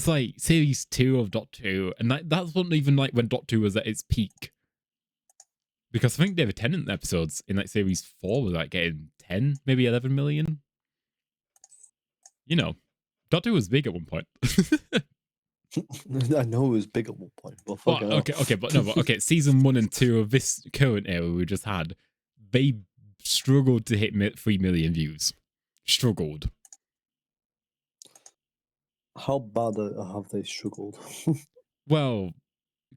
like series 2 of Doctor Who, and that's not even like when Doctor Who was at its peak. Because I think David Tennant episodes in like series 4 were like getting 10, maybe 11 million. Doctor Who was big at one point. I know it was big at one point, but okay. Season 1 and 2 of this current era we just had, they struggled to hit 3 million views. Struggled. How bad have they struggled? Well,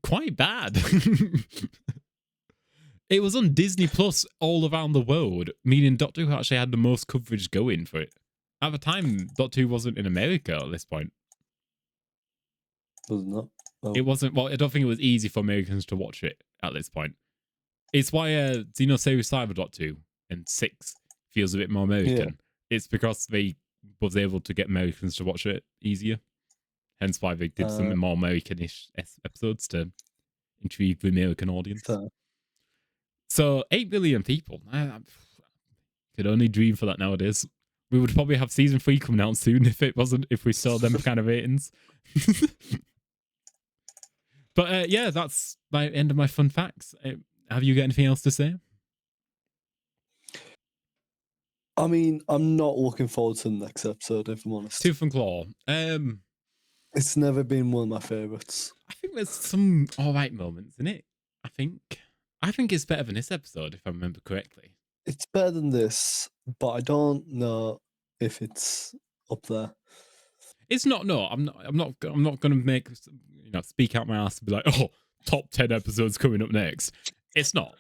quite bad. It was on Disney Plus all around the world, meaning Doctor Who actually had the most coverage going for it. At the time, Doctor Who wasn't in America at this point. Was not? Oh. It wasn't. Well, I don't think it was easy for Americans to watch it at this point. It's why series 5 of Doctor Who and 6 feels a bit more American. Yeah. It's because they was able to get Americans to watch it easier. Hence why they did some more American-ish episodes to intrigue the American audience. So 8 billion people. I could only dream for that nowadays. We would probably have season 3 coming out soon if we saw them kind of ratings. But yeah, that's my end of my fun facts. Have you got anything else to say? I mean, I'm not looking forward to the next episode, if I'm honest. Tooth and Claw. It's never been one of my favourites. I think there's some alright moments in it. I think it's better than this episode, if I remember correctly. It's better than this, but I don't know if it's up there. It's not. No, I'm not going to make speak out my ass and be like, oh, top 10 episodes coming up next. It's not.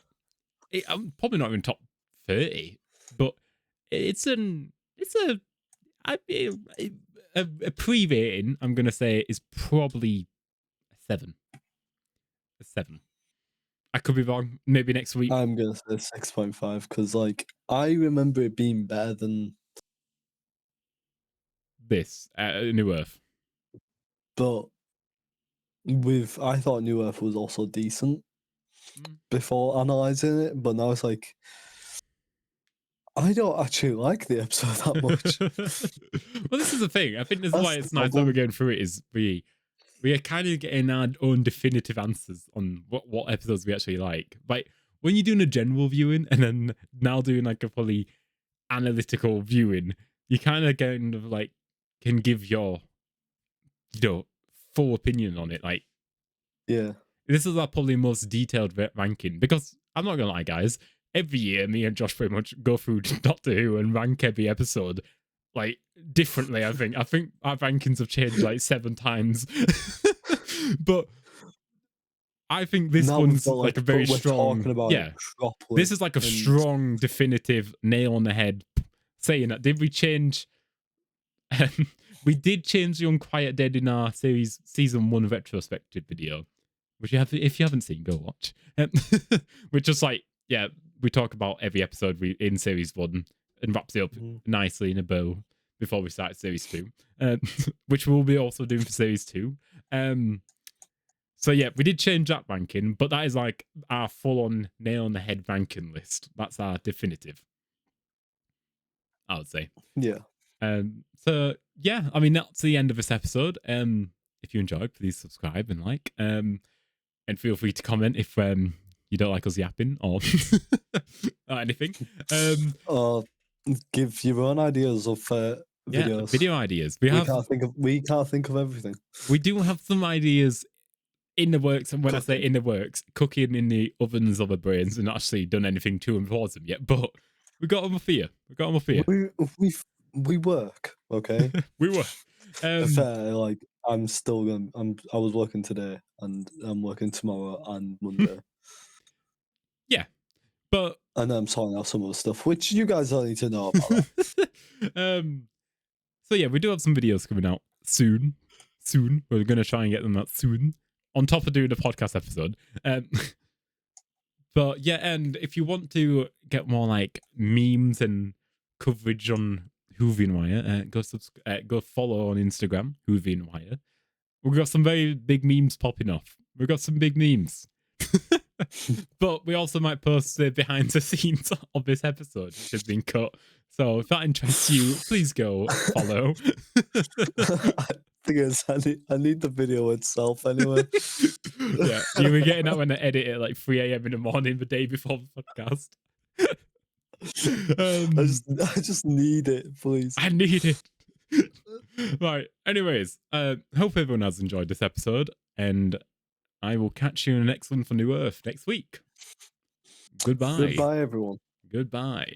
I'm probably not even top 30, but it's a pre-rating. I'm going to say is probably a 7. A 7. I could be wrong. Maybe next week. I'm going to say 6.5 because, I remember it being better than this New Earth. But I thought New Earth was also decent before analysing it, but now it's like I don't actually like the episode that much. Well, this is the thing. I think this is why it's nice that we're going through it. Is we are kind of getting our own definitive answers on what episodes we actually like. Like when you're doing a general viewing and then now doing like a fully analytical viewing, you kind of can give your full opinion on it. Like, yeah, this is our probably most detailed ranking because I'm not gonna lie, guys. Every year, me and Josh pretty much go through Doctor Who and rank every episode like differently. I think our rankings have changed like 7 times, but I think this now we've one's got like a very we're strong. talking about Yeah, it properly. this is like a and strong, definitive nail on the head. Saying that, did we change? We did change the Unquiet Dead in our season 1 retrospective video, which if you haven't seen, go watch. We're just like, yeah, we talk about every episode in series 1 and wraps it up nicely in a bow before we start series 2, which we'll be also doing for series 2. So yeah, we did change that ranking, but that is like our full-on nail on the head ranking list. That's our definitive, I would say. Yeah. So yeah, I mean that's the end of this episode. If you enjoyed, please subscribe and like. And feel free to comment if you don't like us yapping or, or anything. Or give your own ideas of videos. Yeah, video ideas. We can't think of everything. We do have some ideas in the works, and when I say in the works, cooking in the ovens of our brains, and not actually done anything too towards them yet. But we got them off here. We work, okay. We were. Like I was working today, and I'm working tomorrow and Monday. Yeah, but and I'm sorting out some other stuff, which you guys don't need to know about. So yeah, we do have some videos coming out soon. We're gonna try and get them out soon, on top of doing the podcast episode. But yeah, and if you want to get more like memes and coverage on Whovian Wire, go follow on Instagram, Whovian Wire. We've got some very big memes popping off. We've got some big memes. But we also might post the behind the scenes of this episode, which has been cut. So if that interests you, please go follow. Thing is, I need the video itself anyway. Yeah, you were getting that when I edit it at like 3 a.m. in the morning, the day before the podcast. I just need it, please. I need it. Right. Anyways, hope everyone has enjoyed this episode, and I will catch you in the next one for New Earth next week. Goodbye. Goodbye, everyone. Goodbye.